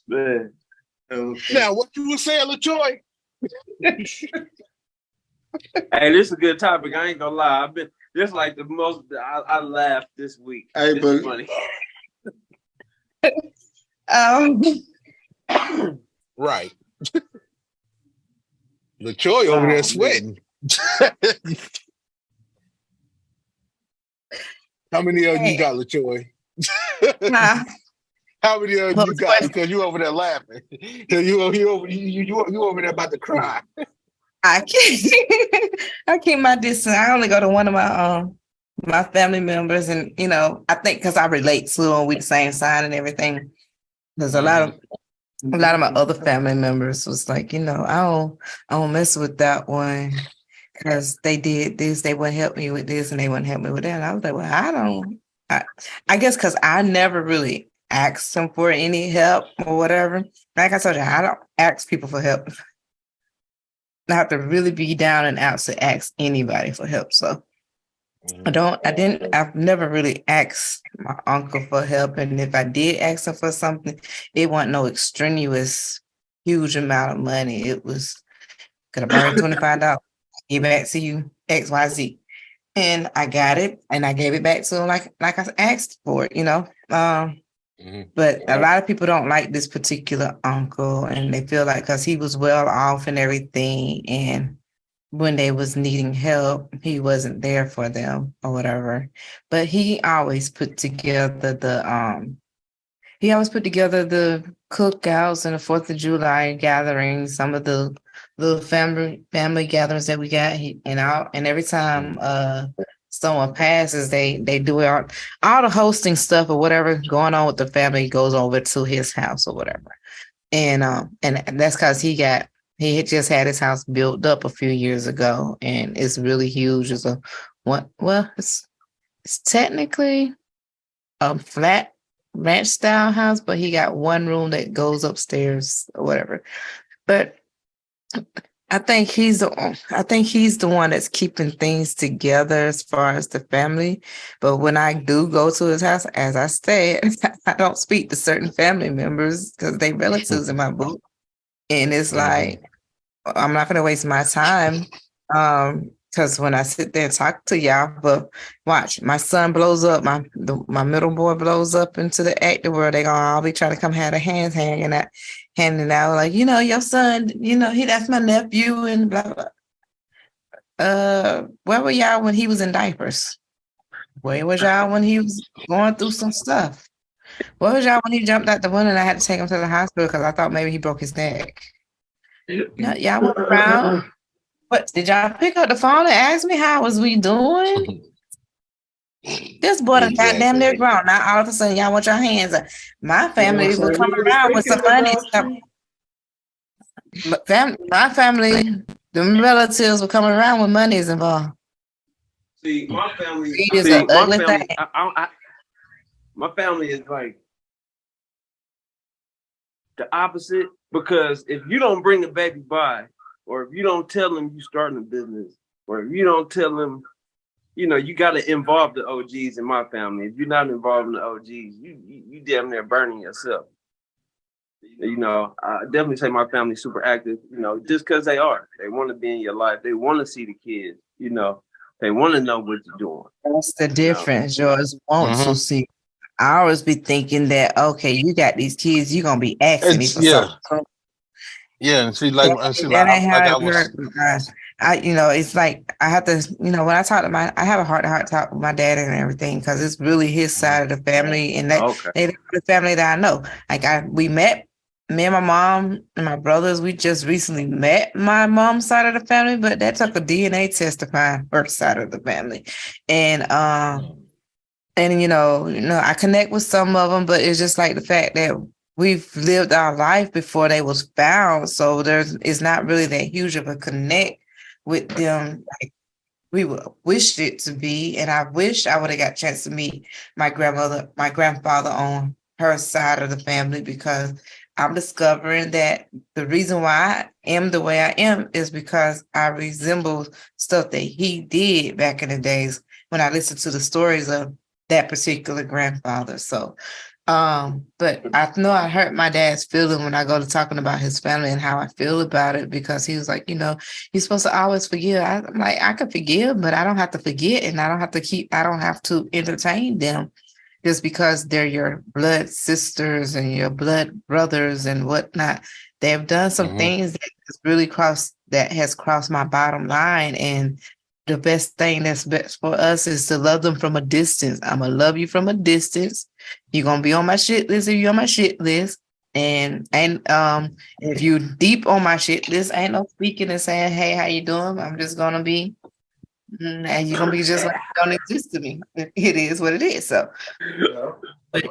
Man. Now, what you were saying, LaJoy? Hey, this is a good topic. I ain't gonna lie. This is like the most I laughed this week. Hey, this is funny. Right. LaJoy over there sweating. How many of you got, LaJoy? How many of you got? Because you over there laughing. You over there about to cry. I keep my distance. I only go to one of my family members, and I think because I relate to them, we the same sign and everything. There's a lot of my other family members was like, I don't mess with that one because they did this, they wouldn't help me with this, and they wouldn't help me with that. And I was like, well, I guess because I never really asked them for any help or whatever. Like I told you, I don't ask people for help. I have to really be down and out to ask anybody for help. So I've never really asked my uncle for help. And if I did ask him for something, it wasn't no extraneous, huge amount of money. It was, could I borrow $25? Give back to you, XYZ. And I got it and I gave it back to him like I asked for it, But a lot of people don't like this particular uncle, and they feel like because he was well off and everything, and when they was needing help, he wasn't there for them or whatever. But he always put together the cookouts and the 4th of July gatherings, some of the little family gatherings that we got, and every time someone passes, they do all the hosting stuff or whatever going on with the family goes over to his house or whatever. And that's because he had just had his house built up a few years ago, and it's really huge. It's it's technically a flat ranch style house, but he got one room that goes upstairs or whatever. But I think he's the one that's keeping things together as far as the family. But when I do go to his house, as I said, I don't speak to certain family members because they relatives in my book. And it's like, I'm not going to waste my time because when I sit there and talk to y'all, but watch, my son blows up, my middle boy blows up into the active world. They're going to all be trying to come have their hands handing out like, your son, that's my nephew and blah, blah. Where were y'all when he was in diapers? Where was y'all when he was going through some stuff? What was y'all when he jumped out the window and I had to take him to the hospital because I thought maybe he broke his neck? No, y'all went around. What did y'all pick up the phone and ask me how was we doing? This boy done goddamn near grown. Now all of a sudden y'all want your hands up. My family would come around with some money. My family, the relatives were coming around with monies involved. See, my family. Greed is an ugly thing. My family is like the opposite, because if you don't bring the baby by, or if you don't tell them you starting a business, or if you don't tell them, you got to involve the OGs in my family. If you're not involving the OGs, you damn near burning yourself. I definitely say my family's super active, just because they are. They want to be in your life. They want to see the kids, they want to know what you're doing. That's the difference. Yours want to see. I always be thinking that, okay, you got these kids, you're going to be asking me for something. Yeah, and that ain't how it works. It's like I have to, when I talk to I have a heart-to-heart talk with my dad and everything, because it's really his side of the family, and they the family that I know. Like we met, me and my mom and my brothers, we just recently met my mom's side of the family, but that took a DNA test to find her side of the family. And I connect with some of them, but it's just like the fact that we've lived our life before they was found. So it's not really that huge of a connect with them like we would wished it to be. And I wish I would have got a chance to meet my grandfather on her side of the family, because I'm discovering that the reason why I am the way I am is because I resemble stuff that he did back in the days when I listened to the stories of that particular grandfather. So, but I know I hurt my dad's feeling when I go to talking about his family and how I feel about it, because he was like, you're supposed to always forgive. I'm like, I can forgive, but I don't have to forget, and I don't have to entertain them just because they're your blood sisters and your blood brothers and whatnot. They've done some things that has crossed my bottom line, and the best thing that's best for us is to love them from a distance. I'm going to love you from a distance. You're going to be on my shit list if you're on my shit list. And if you deep on my shit list, ain't no speaking and saying, hey, how you doing? I'm just going to be, and you're going to be just like, don't exist to me. It is what it is. So, but,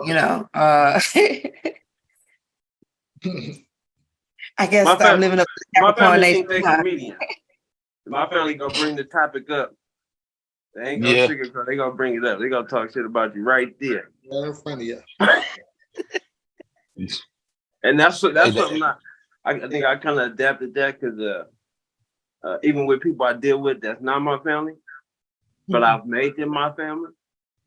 I guess I'm living up to my family think they're comedian. My family gonna bring the topic up. They ain't gonna sugarcoat. They gonna bring it up. They gonna talk shit about you right there. Yeah, that's funny. Yeah. And that's something I think I kind of adapted that, because even with people I deal with that's not my family, but I've made them my family.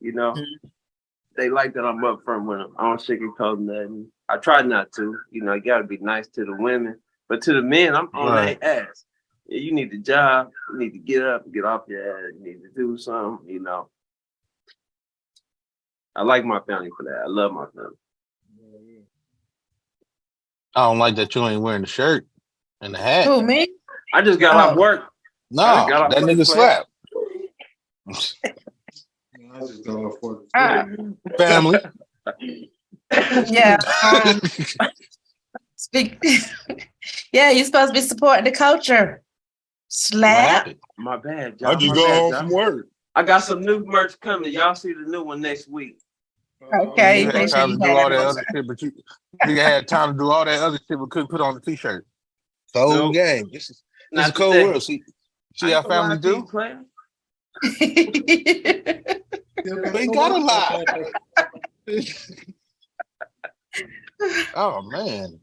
They like that I'm upfront with them. I don't sugarcoat nothing. I try not to. You gotta be nice to the women, but to the men, I'm on their ass. Yeah, you need a job. You need to get up, get off your ass. You need to do something. I like my family for that. I love my family. I don't like that you ain't wearing the shirt and the hat. Who, me? I just got off work. No, that nigga slap. I just don't afford it. Family. Yeah. Speak. Yeah, you're supposed to be supporting the culture. Slap. My bad, I just go home from work. I got some new merch coming. Y'all see the new one next week. Okay. You had time to do all that other shit, but you had time to do all that other shit, but couldn't put on the t-shirt. So game. This is a cold world. See how family do? We gotta lie. Oh man.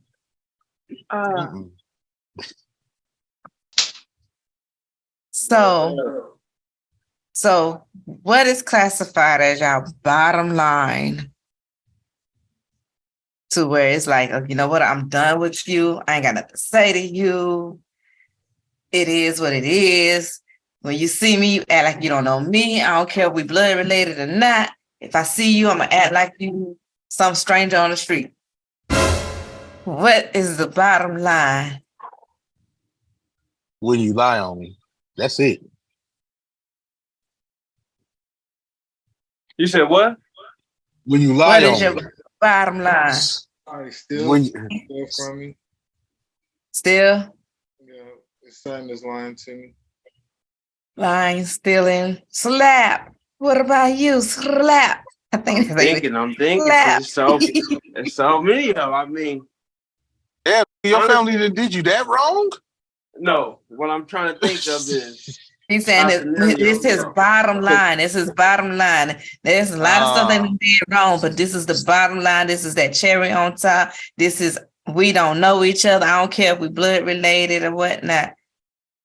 So what is classified as your bottom line, to where it's like, you know what, I'm done with you. I ain't got nothing to say to you. It is what it is. When you see me, you act like you don't know me. I don't care if we blood related or not. If I see you, I'm gonna act like you some stranger on the street. What is the bottom line? When you lie on me. That's it. You said what? When you lie on me. bottom line? I still When steal from me. Still Yeah, it's something that's lying to me. lying, stealing, slap. What about you? Slap. I think I'm they thinking, slap. because it's so many of them. I mean, yeah, your family honestly, that did you that wrong? no. What I'm trying to think of is He's saying our that this scenarios, is his though. bottom 'Cause line. This is bottom line. There's a lot of stuff they did wrong, but this is the bottom line. This is that cherry on top. This is we don't know each other. I don't care if we blood related or whatnot.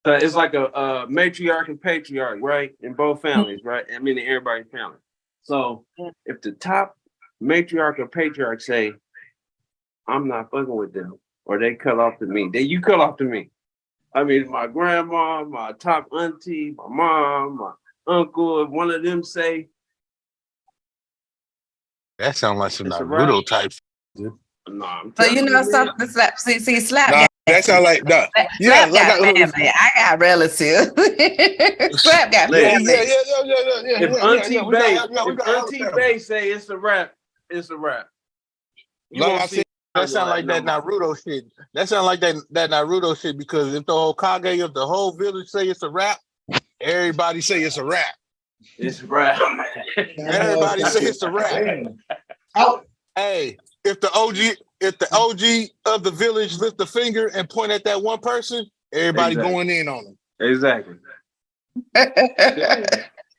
it's like a matriarch and patriarch, right? In both families, right? I mean, in everybody's family. So if the top matriarch or patriarch say, I'm not fucking with them, or they cut off to me, then you cut off to me. I mean, my grandma, my top auntie, my mom, my uncle, if one of them say, That sounds like some it's a wrap. Naruto type. No, I'm So telling you you, know man. something. Slap. See, slap. Nah, got that sound like yeah, Slap like got family. I got relatives. Slap got yeah, Listen, family. If Auntie We Bay, got if Auntie Bay say it's a wrap, it's a wrap. You like won't I see said, that sound like that Naruto shit. That sound like that Naruto shit because if the Hokage of the whole village say it's a rap, everybody say it's a rap. It's a wrap. Everybody say it's a rap. Out. Hey, if the OG of the village lift the finger and point at that one person, everybody Exactly. going in on them. Exactly.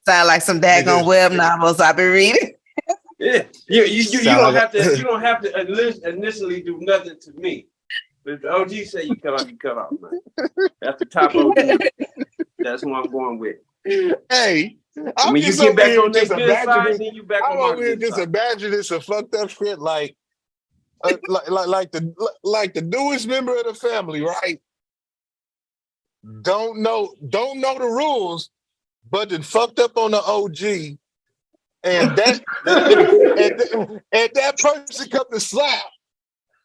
Sound like some daggone web novels I've been reading. Yeah, you Sound don't like have to you don't have to initially do nothing to me. But if the OG say you cut off, man. That's the top OG. That's who I'm going with. Hey, I'm When you just get over back here on their just good side, imagining. then you back I'm on my over here good just side. imagining some fucked up shit like the newest member of the family, right? Don't know the rules, but then fucked up on the OG, and that and that person come to slap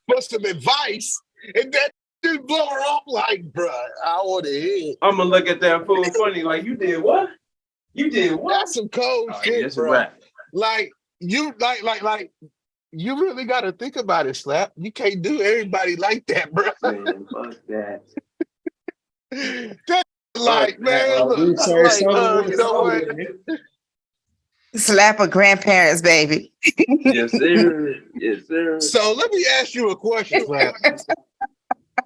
for some advice, and that just blow her off like, bruh, I want to hear. I'm gonna look at that fool funny like you did what? You did what? That's some cold Oh, shit, yeah, it's a bro. wrap. Like you like you really got to think about it, Slap. You can't do everybody like that, bro. Man, fuck that. That's like, man, look, You say like, something. you know what? Slap a grandparents, baby. Yes, sir. Yes, sir. So let me ask you a question, Slap.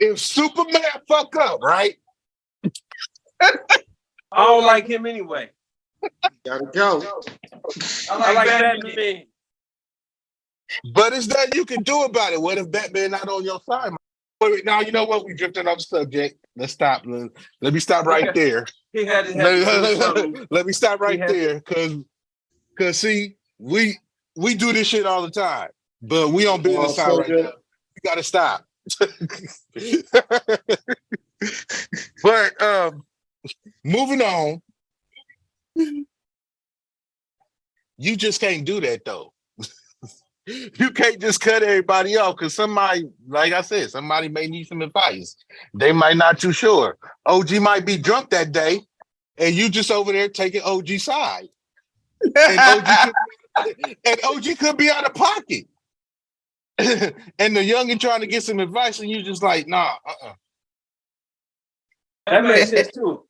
If Superman fuck up, right? I don't like him anyway. Gotta go. I like Batman. But it's nothing you can do about it. What if Batman not on your side? Wait, now you know what? We drifted off the subject. Let's stop. Let me stop right there. He had to do something. Let me stop right there, cause see, we do this shit all the time, but we on business side right now. We gotta stop. But moving on, you just can't do that though. You can't just cut everybody off because somebody, like I said, somebody may need some advice. They might not too sure. OG might be drunk that day, and you just over there taking OG side. And OG could be out of pocket. And the youngin trying to get some advice, and you just like, nah, That makes sense too.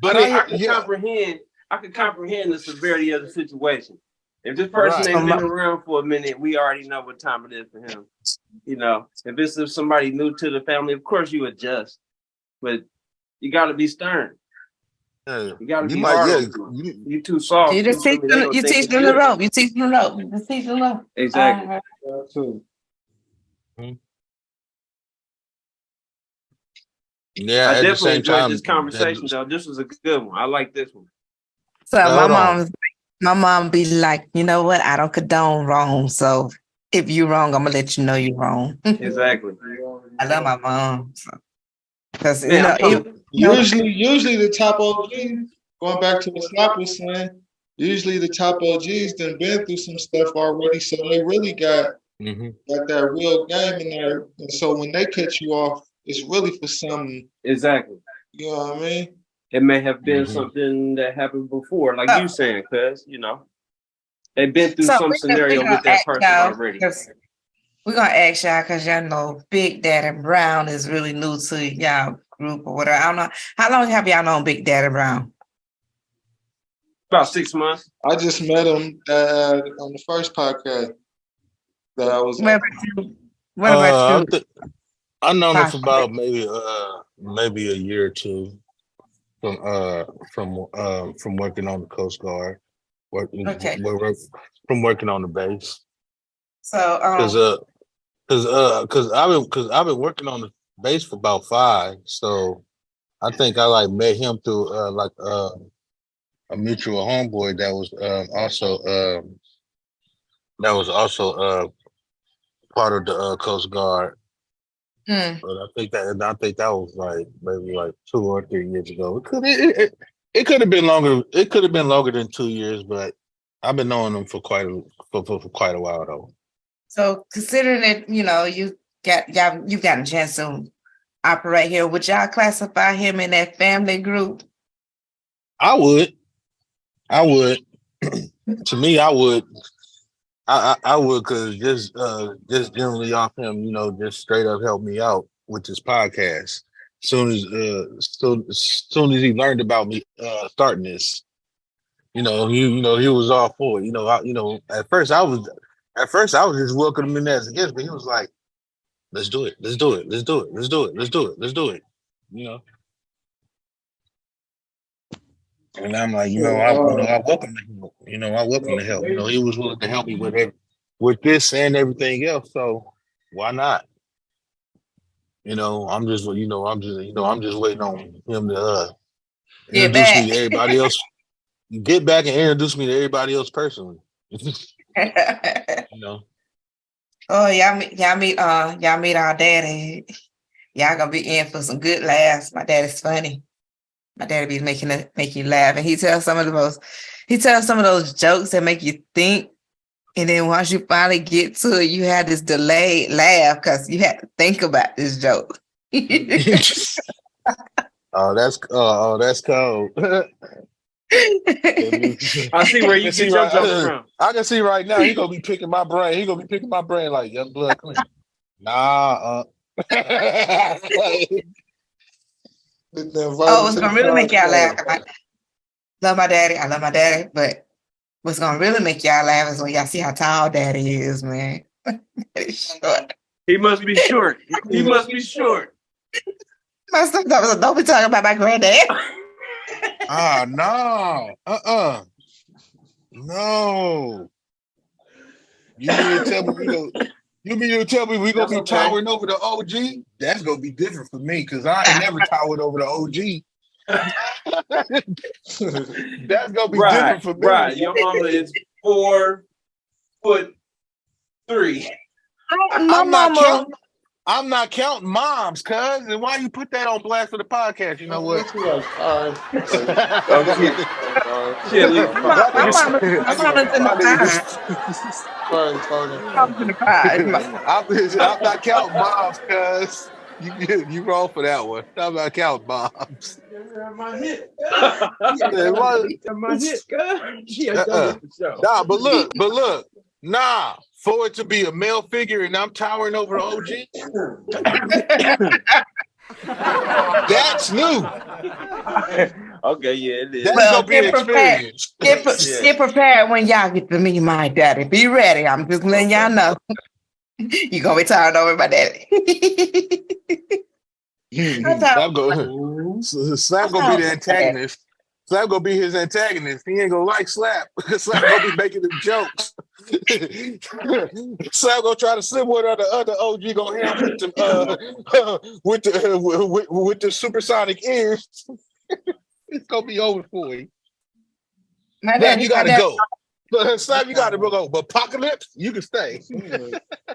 But I can comprehend the severity of the situation. If this person ain't been around for a minute, we already know what time it is for him. You know, if it's somebody new to the family, of course you adjust, but you got to be stern. You got to be hard. You too soft. You just teach them. You teach them the rope. You teach them the rope. You just teach them the rope. Exactly. Yeah, I definitely enjoyed this conversation, though. This was a good one. I like this one. So my mom be like, you know what? I don't condone wrong. So if you're wrong, I'm gonna let you know you're wrong. Exactly. I love my mom. Because usually the top OGs, going back to what Slap was saying, usually the top OGs done been through some stuff already, so they really got that real game in there. And so when they cut you off, it's really for something. Exactly. You know what I mean? It may have been something that happened before, like you saying, cuz, you know. They've been through So some scenario gonna with that ask person y'all, already. 'cause we're gonna ask y'all because y'all know Big Daddy Brown is really new to y'all group or whatever. I don't know. How long have y'all known Big Daddy Brown? About 6 months. I just met him on the first podcast that I was What on. about you? What about you? I known him for Tasha? about maybe a year or two from working on the Coast Guard, Okay. from working on the base. So Cause I've been working on the base for about 5, so I think I like met him through a mutual homeboy that was also part of the Coast Guard. hmm. But I think that was like maybe like 2 or 3 years ago. It could have been longer. It could have been longer than 2 years, but I've been knowing him for quite a while though. So considering that you've gotten a chance to operate here, would y'all classify him in that family group? I would. To me, I would. I would, because just generally off him, just straight up help me out with this podcast. Soon as he learned about me starting this, he was all for it. At first I was just welcoming him as a guest, but he was like, let's do it, let's do it, let's do it, let's do it, let's do it, let's do it. And I'm like, I welcome him. I welcome the help. He was willing to help me with this and everything else. So why not? I'm just waiting on him to Get introduce me back. to everybody else. Get back and introduce me to everybody else personally. Oh, y'all meet our daddy. Y'all gonna be in for some good laughs. My daddy's funny. My daddy be make you laugh, and he tells some of those jokes that make you think. And then once you finally get to it, you have this delayed laugh because you had to think about this joke. That's cold. I see where you get your jokes from. I can see right now he gonna be picking my brain. He gonna be picking my brain like Young Blood Clean. Nah. What's gonna really make y'all laugh? I love my daddy, but what's gonna really make y'all laugh is when y'all see how tall daddy is, man. Short. He must be short. He must be short. Don't be talking about my granddad. No. No. You mean to tell me we gonna be towering over the OG? That's gonna be different for me, because I ain't never towered over the OG. That's gonna be different for me. Right. Your mama is 4'3". I'm not counting moms, cuz. And why you put that on blast for the podcast? You know what? I'm not counting moms, cuz. You wrong for that one. I'm not counting moms. My hit. Nah, but look. Nah, for it to be a male figure and I'm towering over the OG, that's new. Okay, yeah, it is. That's gonna be an experience. Get prepared when y'all get to meet my daddy. Be ready. I'm just letting y'all know. You're gonna be towering over my daddy. Slap gonna be the antagonist. Slap gonna be his antagonist. He ain't gonna like Slap. Slap gonna be making them jokes. Slap gonna try to slip one or the other OG gonna have with the supersonic ears. It's gonna be over for you. Slap, you gotta go. Slap, you gotta go. But Apocalypse, you can stay.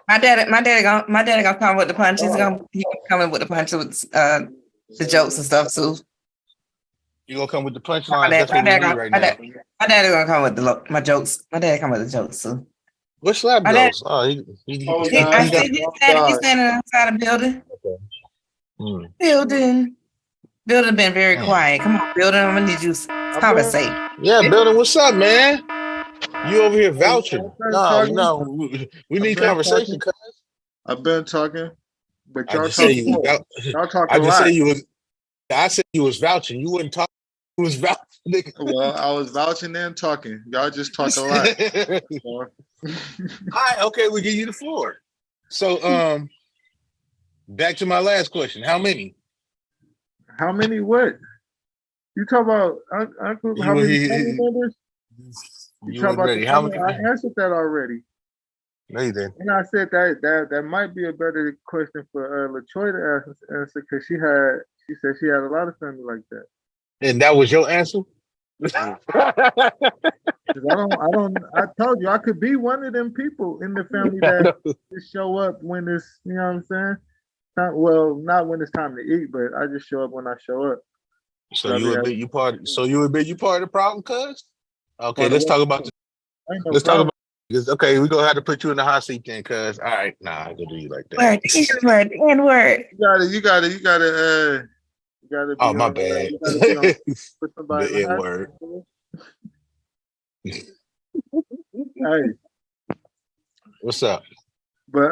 My daddy gonna come with the punch. He gonna come in with the punch with the jokes and stuff too. You gonna come with the punchline? That's what we need right now. My daddy gonna come with my jokes. My daddy come with the jokes too. Where Slap goes? He's standing outside the building. Okay. Building been very quiet. Come on, building. I'm gonna need you to conversate. Yeah, building. What's up, man? You over here vouching? I've been No, talking. no. We I've need been conversation. talking. I've been talking, but I y'all just say talk you was more. Y'all talk I a just say lot. you was. I said you was vouching. You wouldn't talk. You was vouching. Nigga. Well, I was vouching and talking. Y'all just talk a lot. All right, okay, we give you the floor. So, back to my last question. How many? How many what? You talk about Uncle? How many family members? You You talk wasn't about the ready. How family? many? I answered that already. No, you didn't. And I said that might be a better question for LaTroy to answer because she said she had a lot of family like that. And that was your answer? 'Cause I told you I could be one of them people in the family that just show up when it's, you know what I'm saying? Not when it's time to eat, but I just show up when I show up. So you admit you part. So you admit you part of the problem, cuz? Okay, Part of let's what? talk about this. Ain't no Let's talk problem. about this. Okay, we're gonna have to put you in the hot seat then, cuz. All right, nah, I ain't gonna do you like that. Word, N-word, N-word. You gotta be Oh, my on bad. you gotta be on put somebody in The the N hot word. seat. Hey, What's up? but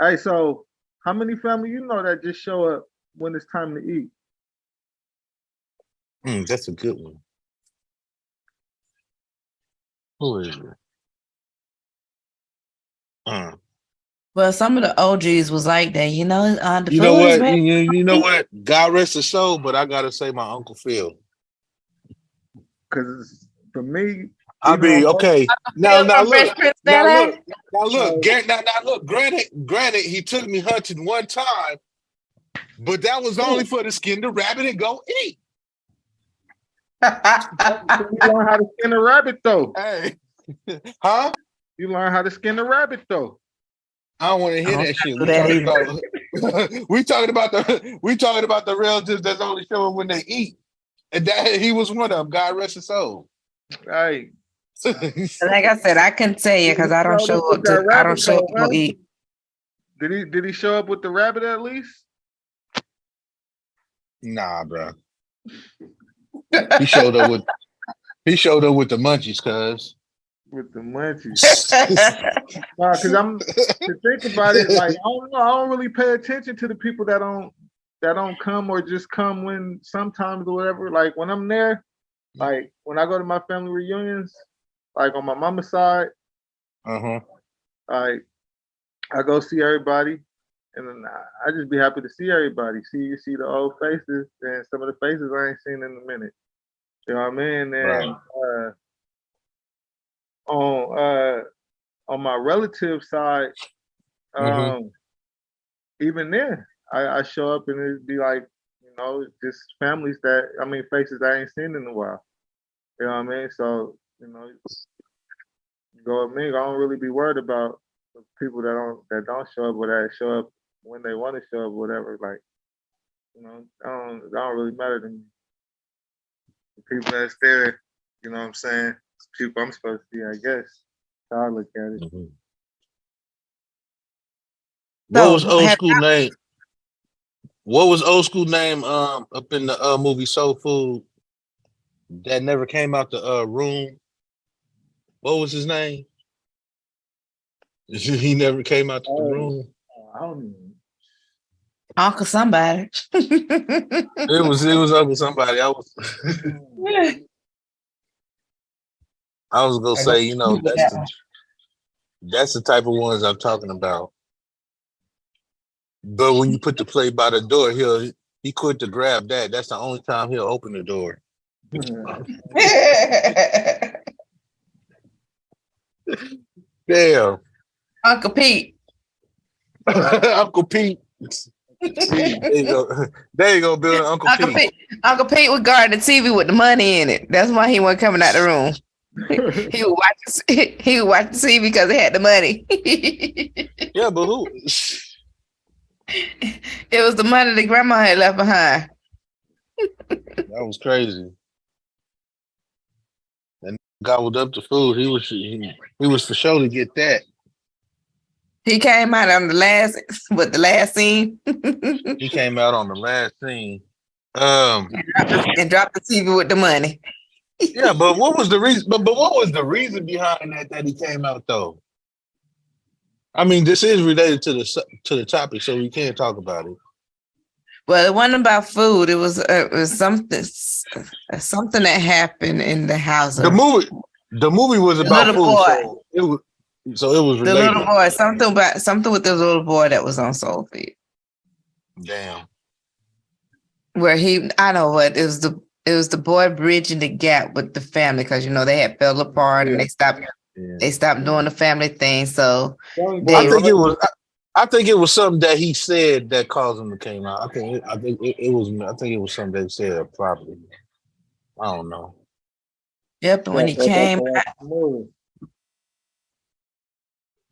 hey, so how many family you know that just show up when it's time to eat? That's a good one. Who is it? Well, some of the OGs was like that, you know. The You know food is what? ready. You know what? God rest his soul, but I gotta say my Uncle Phil. Because for me, I even mean, on okay. Now Phil from Fresh look. Prince of Now Bel-Air? look. Now look. Now look. Granted, he took me hunting one time, but that was only for to skin the rabbit and go eat. you learn how to skin a rabbit though. Hey, huh? You learn how to skin a rabbit though. I don't want to hear I don't that shit. do that either. We talking about the relatives that's only showing when they eat, and that he was one of them. God rest his soul. Right. Like I said, I couldn't tell you because I don't Showed up show with up that I don't rabbit show up though, to go huh? eat. Did he show up with the rabbit at least? Nah, bro. He showed up with the munchies, cuz. With the munchies. Nah, because I'm to think about it, like I don't know, I don't really pay attention to the people that don't come or just come when sometimes or whatever. Like when I'm there, like when I go to my family reunions, like on my mama's side, Uh-huh. like I go see everybody, and then I just be happy to see everybody. See the old faces and some of the faces I ain't seen in a minute. You know what I mean? And on my relative side, even then, I show up and it'd be like, you know, just families faces I ain't seen in a while. You know what I mean? So, you know, go with me. I don't really be worried about the people that don't show up or that show up when they want to show up, whatever. Like, you know, it don't really matter to me. The people that's there, you know what I'm saying? It's people I'm supposed to see, I guess. That's how I look at it. What was old school name? What was old school name up in the movie Soul Food that never came out the room? What was his name? He never came out the room. I don't even. Uncle somebody. It was Uncle somebody. I was gonna say, you know, that's the type of ones I'm talking about. But when you put the plate by the door, he quit to grab that. That's the only time he'll open the door. Damn. Uncle Pete. Uncle Pete. There you go. There you go, building Uncle Pete. Uncle Pete would guard the TV with the money in it. That's why he wasn't coming out the room. He would watch the TV because it had the money. Yeah, but who? It was the money that grandma had left behind. That was crazy. And gobbled up the food. He was for sure to get that. He came out on the last scene. He came out on the last scene. And dropped the TV with the money. Yeah, but what was the reason? But what was the reason behind that he came out though? I mean, this is related to the topic, so we can talk about it. Well, it wasn't about food. It was something that happened in the house. The Or movie was the about little food, boy, so it was the little related. boy, something with the little boy that was on Soul Feed. Damn. Where I know what it was the boy bridging the gap with the family because they had fell apart and Yeah. they stopped doing the family thing. So Young They- I boy, think right? it was. I think it was something that he said that caused him to came out. I think it was. I think it was something that he said probably. I don't know. yep, and when he Go back came, and watch the movie.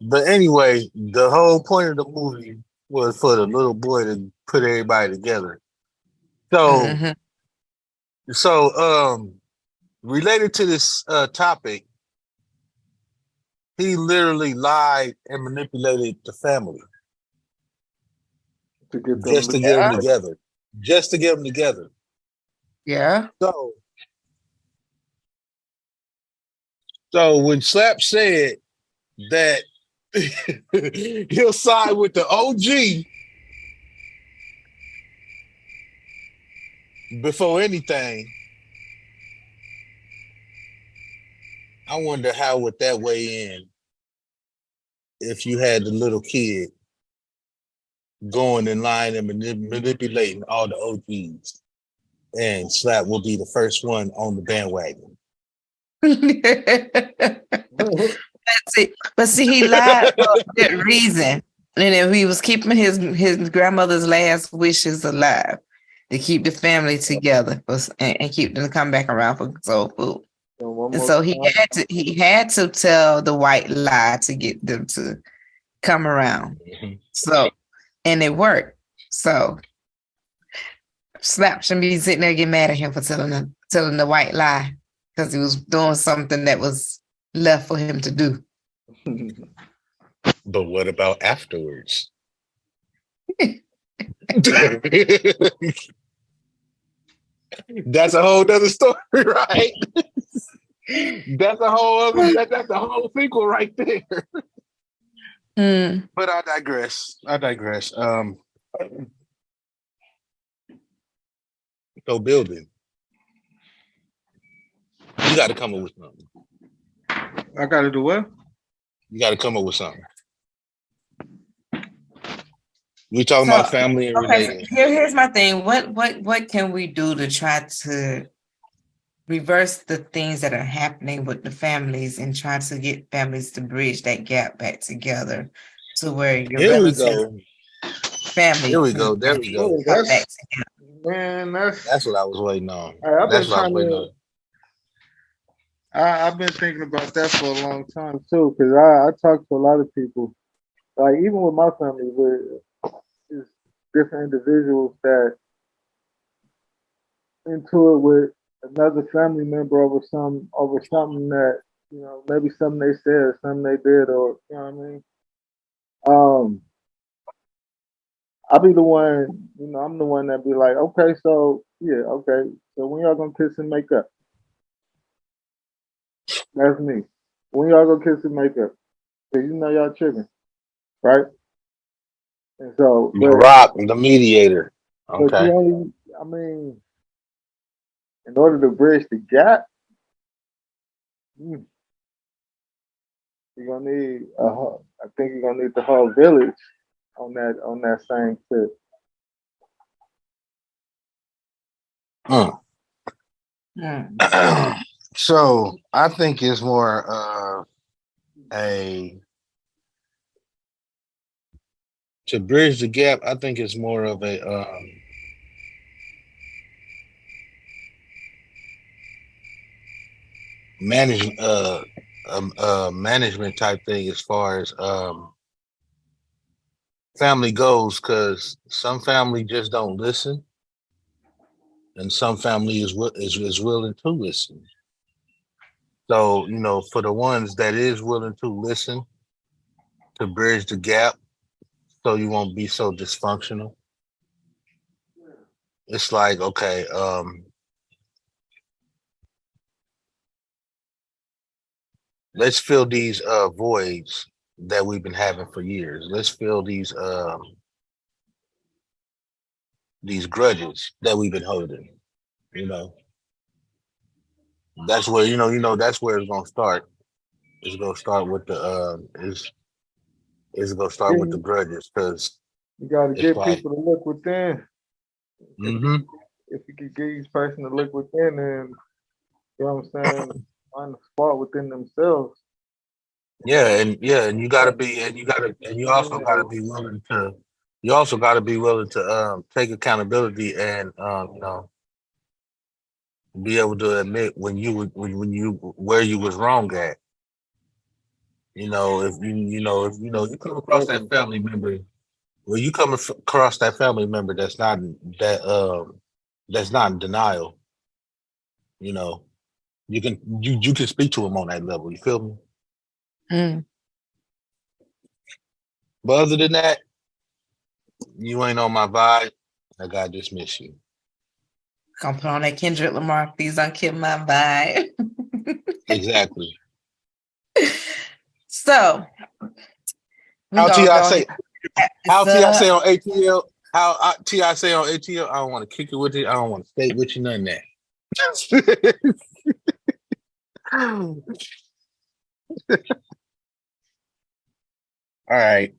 But anyway, the whole point of the movie was for the little boy to put everybody together. So, mhm. so related to this topic, he literally lied and manipulated the family To get them just to to get them together. Just to get them together. Yeah. So when Slap said that he'll side with the OG before anything, I wonder how would that weigh in if you had the little kid going in line and manipulating all the OGs, and Slap will be the first one on the bandwagon. But see, he lied for a good reason. And if he was keeping his grandmother's last wishes alive to keep the family together and keep them to come back around for soul food. one And more so time. he had to tell the white lie to get them to come around. So and it worked. So Slap shouldn't be sitting there getting mad at him for telling the white lie because he was doing something that was left for him to do. But what about afterwards? That's a whole other story, right? That's a whole other. That's a whole sequel right there. But I digress. So building, you got to come up with something. I gotta do what? You got to come up with something. We talking about family and relating. Here's my thing. What can we do to try to reverse the things that are happening with the families and try to get families to bridge that gap back together to where your Here we relative go. family Here we go. There we go. come back together. Man, That's what I was waiting on. I've That's been what I was trying waiting to. on. I've been thinking about that for a long time too, because I talk to a lot of people, like even with my family, with just different individuals that into it with another family member over something that maybe something they said or something they did, or you know what I mean. I'll be the one, I'm the one that be like, okay, so yeah, okay, so when y'all gonna kiss and make up? That's me. When y'all gonna kiss and make up? Cause y'all tripping, right? And so, The Rock, the mediator. but Okay. I mean, in order to bridge the gap, you're gonna need I think you're gonna need the whole village on that same tip. So I think it's more a to bridge the gap. I think it's more of a manage management type thing as far as family goes, because some family just don't listen, and some family is willing to listen. So for the ones that is willing to listen, to bridge the gap, so you won't be so dysfunctional. It's like, okay, let's fill these voids that we've been having for years. Let's fill these grudges that we've been holding. You know, that's where that's where it's gonna start. It's gonna start with the it's gonna start with the grudges because You got to it's get like, people to look within. mm-hmm, If you could get each person to look within, and you know what I'm saying, find a spot within themselves. and you gotta be, and you also gotta be willing to, take accountability and be able to admit when you where you was wrong at. If you come across that family member, when you come across that family member that's not in denial, you can speak to them on that level. You feel me? Mm. But other than that, you ain't on my vibe. I gotta dismiss you. Gonna put on that Kendrick Lamar, please don't kill my vibe. Exactly. So How T.I. say? How T.I. say up. on ATL? How T.I. say on ATL? I don't want to kick it with you. I don't want to stay with you. None of that. All right.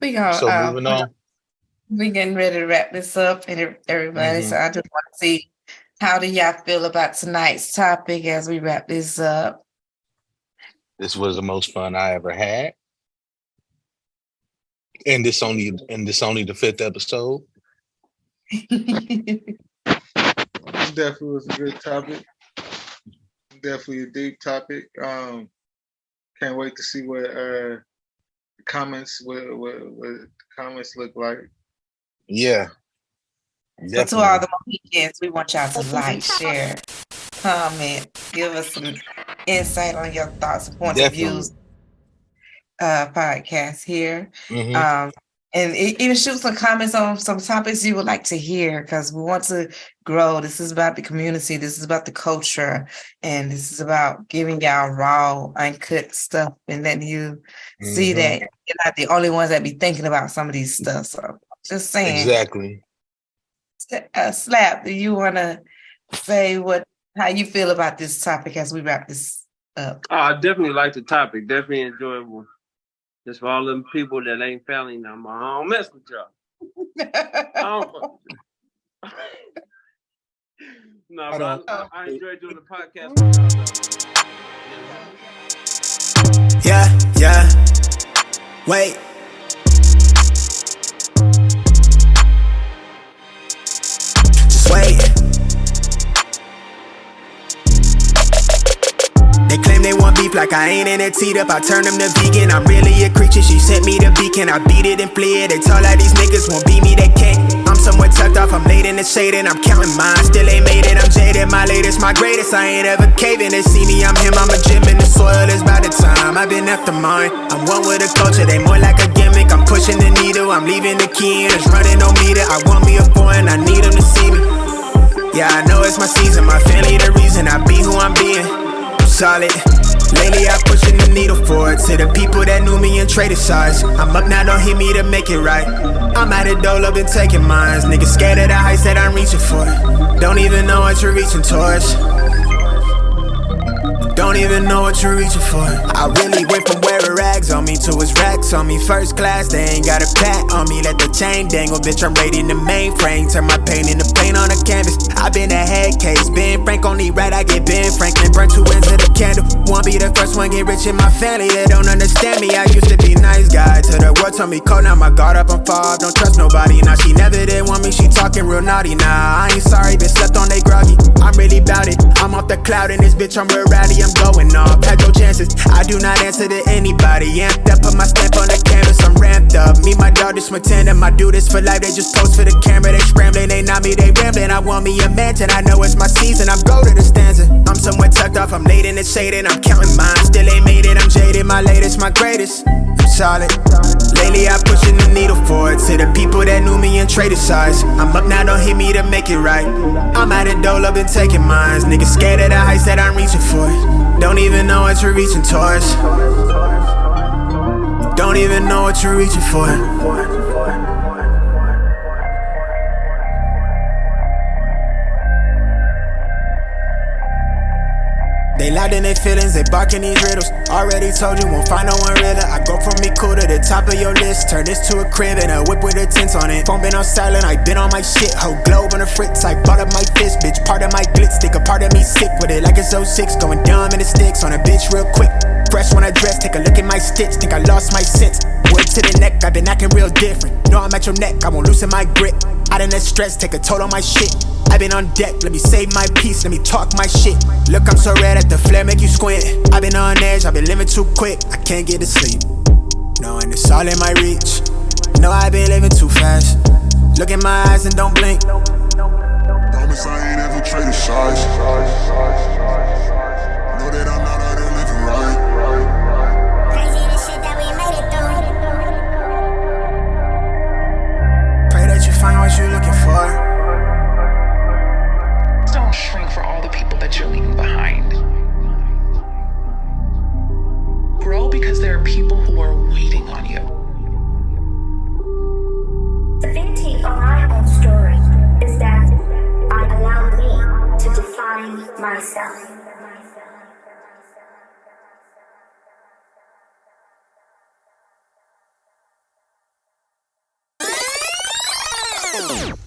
We gonna So moving on. we getting ready to wrap this up, and everybody. Mhm. So I just want to see, how do y'all feel about tonight's topic as we wrap this up? This was the most fun I ever had. And this only the 5th episode. Definitely was a good topic. Definitely a deep topic. Can't wait to see what the comments look like. Yeah. So to all the Mohicans, we want y'all to like, share, comment, give us some insight on your thoughts and points of views. Podcast here. Mhm. And even shoot some comments on some topics you would like to hear, because we want to grow. This is about the community. This is about the culture. And this is about giving y'all raw, uncut stuff and letting you see that you're not the only ones that be thinking about some of these stuff. So just saying. Exactly. Slap, do you want to say how you feel about this topic as we wrap this up? I definitely like the topic. Definitely enjoyable. Just for all them people that ain't family number, I don't mess with y'all. No, but I enjoy doing the podcast. Yeah. Wait. Just wait. They claim they want beef like I ain't in it teed up. I turn them to vegan. I'm really a creature. She sent me the beacon. I beat it and flee it. They tell like these niggas won't beat me. They can't. I'm somewhere tucked off. I'm laid in the shade and I'm counting mine. Still ain't made it. I'm jaded. My latest, my greatest. I ain't ever caving. They see me. I'm him. I'm a gym in the soil. It's about the time. I've been after mine. I'm one with the culture. They more like a gimmick. I'm pushing the needle. I'm leaving the key in. It's running on meter. I want me a foreign. I need them to see me. Yeah, I know it's my season. My family the reason I be who I'm being. Solid. Lately I pushing the needle forward to the people that knew me and traded sides. I'm up now, don't hit me to make it right. I'm at it though, been taking mines. Niggas scared of the heights that I'm reaching for. Don't even know what you're reaching towards. Don't even know what you're reaching for. I really went from wearing rags on me to his racks on me. First class, they ain't got a pat on me. Let the chain dangle, bitch, I'm raiding the mainframe. Turn my pain into paint on a canvas. I been a head case, Ben Frank only right, I get Ben Franklin. Burn 2 ends of the candle. Won't be the first one, get rich in my family. They don't understand me, I used to be nice guy. Till the world told me cold, now my guard up, I'm far. Don't trust nobody, now she never did want me. She talking real naughty, nah, I ain't sorry, bitch, slept on they groggy. I'm really bout it, I'm off the cloud in this bitch, I'm real rowdy. I'm going off, had no chances. I do not answer to anybody. Amped up, put my stamp on the canvas. I'm ramped up. Me, my dog, just with tandem. I do this for life. They just post for the camera. They scrambling, they not me, they rambling. I want me a mansion. I know it's my season. I'm go to the stanza. I'm somewhere tucked off. I'm laid in the shade and I'm counting mine. Still ain't made it. I'm jaded. My latest, my greatest. I'm solid. Lately I pushing the needle forward to the people that knew me and traded sides. I'm up now, don't hit me to make it right. I'm at a dole, I've been taking mines. Niggas scared of the heights that I'm reaching for. Don't even know what you're reaching towards. Don't even know what you're reaching for. They loud in their feelings, they barking these riddles. Already told you, won't find no one realer. I go from me cool to the top of your list. Turn this to a crib and a whip with a tint on it. Phone been on silent, I been on my shit. Whole globe on the fritz, I bought up my fist. Bitch, part of my glitz, think a part of me sick with it like it's 06. Going dumb in the sticks on a bitch real quick. Fresh when I dress, take a look at my stitch. Think I lost my sense. Wood to the neck, I've been acting real different. Know I'm at your neck, I won't loosen my grip. Out in that stress, take a toll on my shit. I've been on deck, let me save my peace, let me talk my shit. Look, I'm so red at the flare, make you squint. I've been on edge, I've been living too quick. I can't get to sleep, knowing it's all in my reach. Know I've been living too fast. Look in my eyes and don't blink. Promise I ain't ever traded sides. Know that I'm not out there living right. Crazy the shit that we made it through. Pray that you find what you're looking for. Don't shrink for all the people that you're leaving behind. Grow because there are people who are waiting on you. The beauty of my own story is that I allow me to define myself.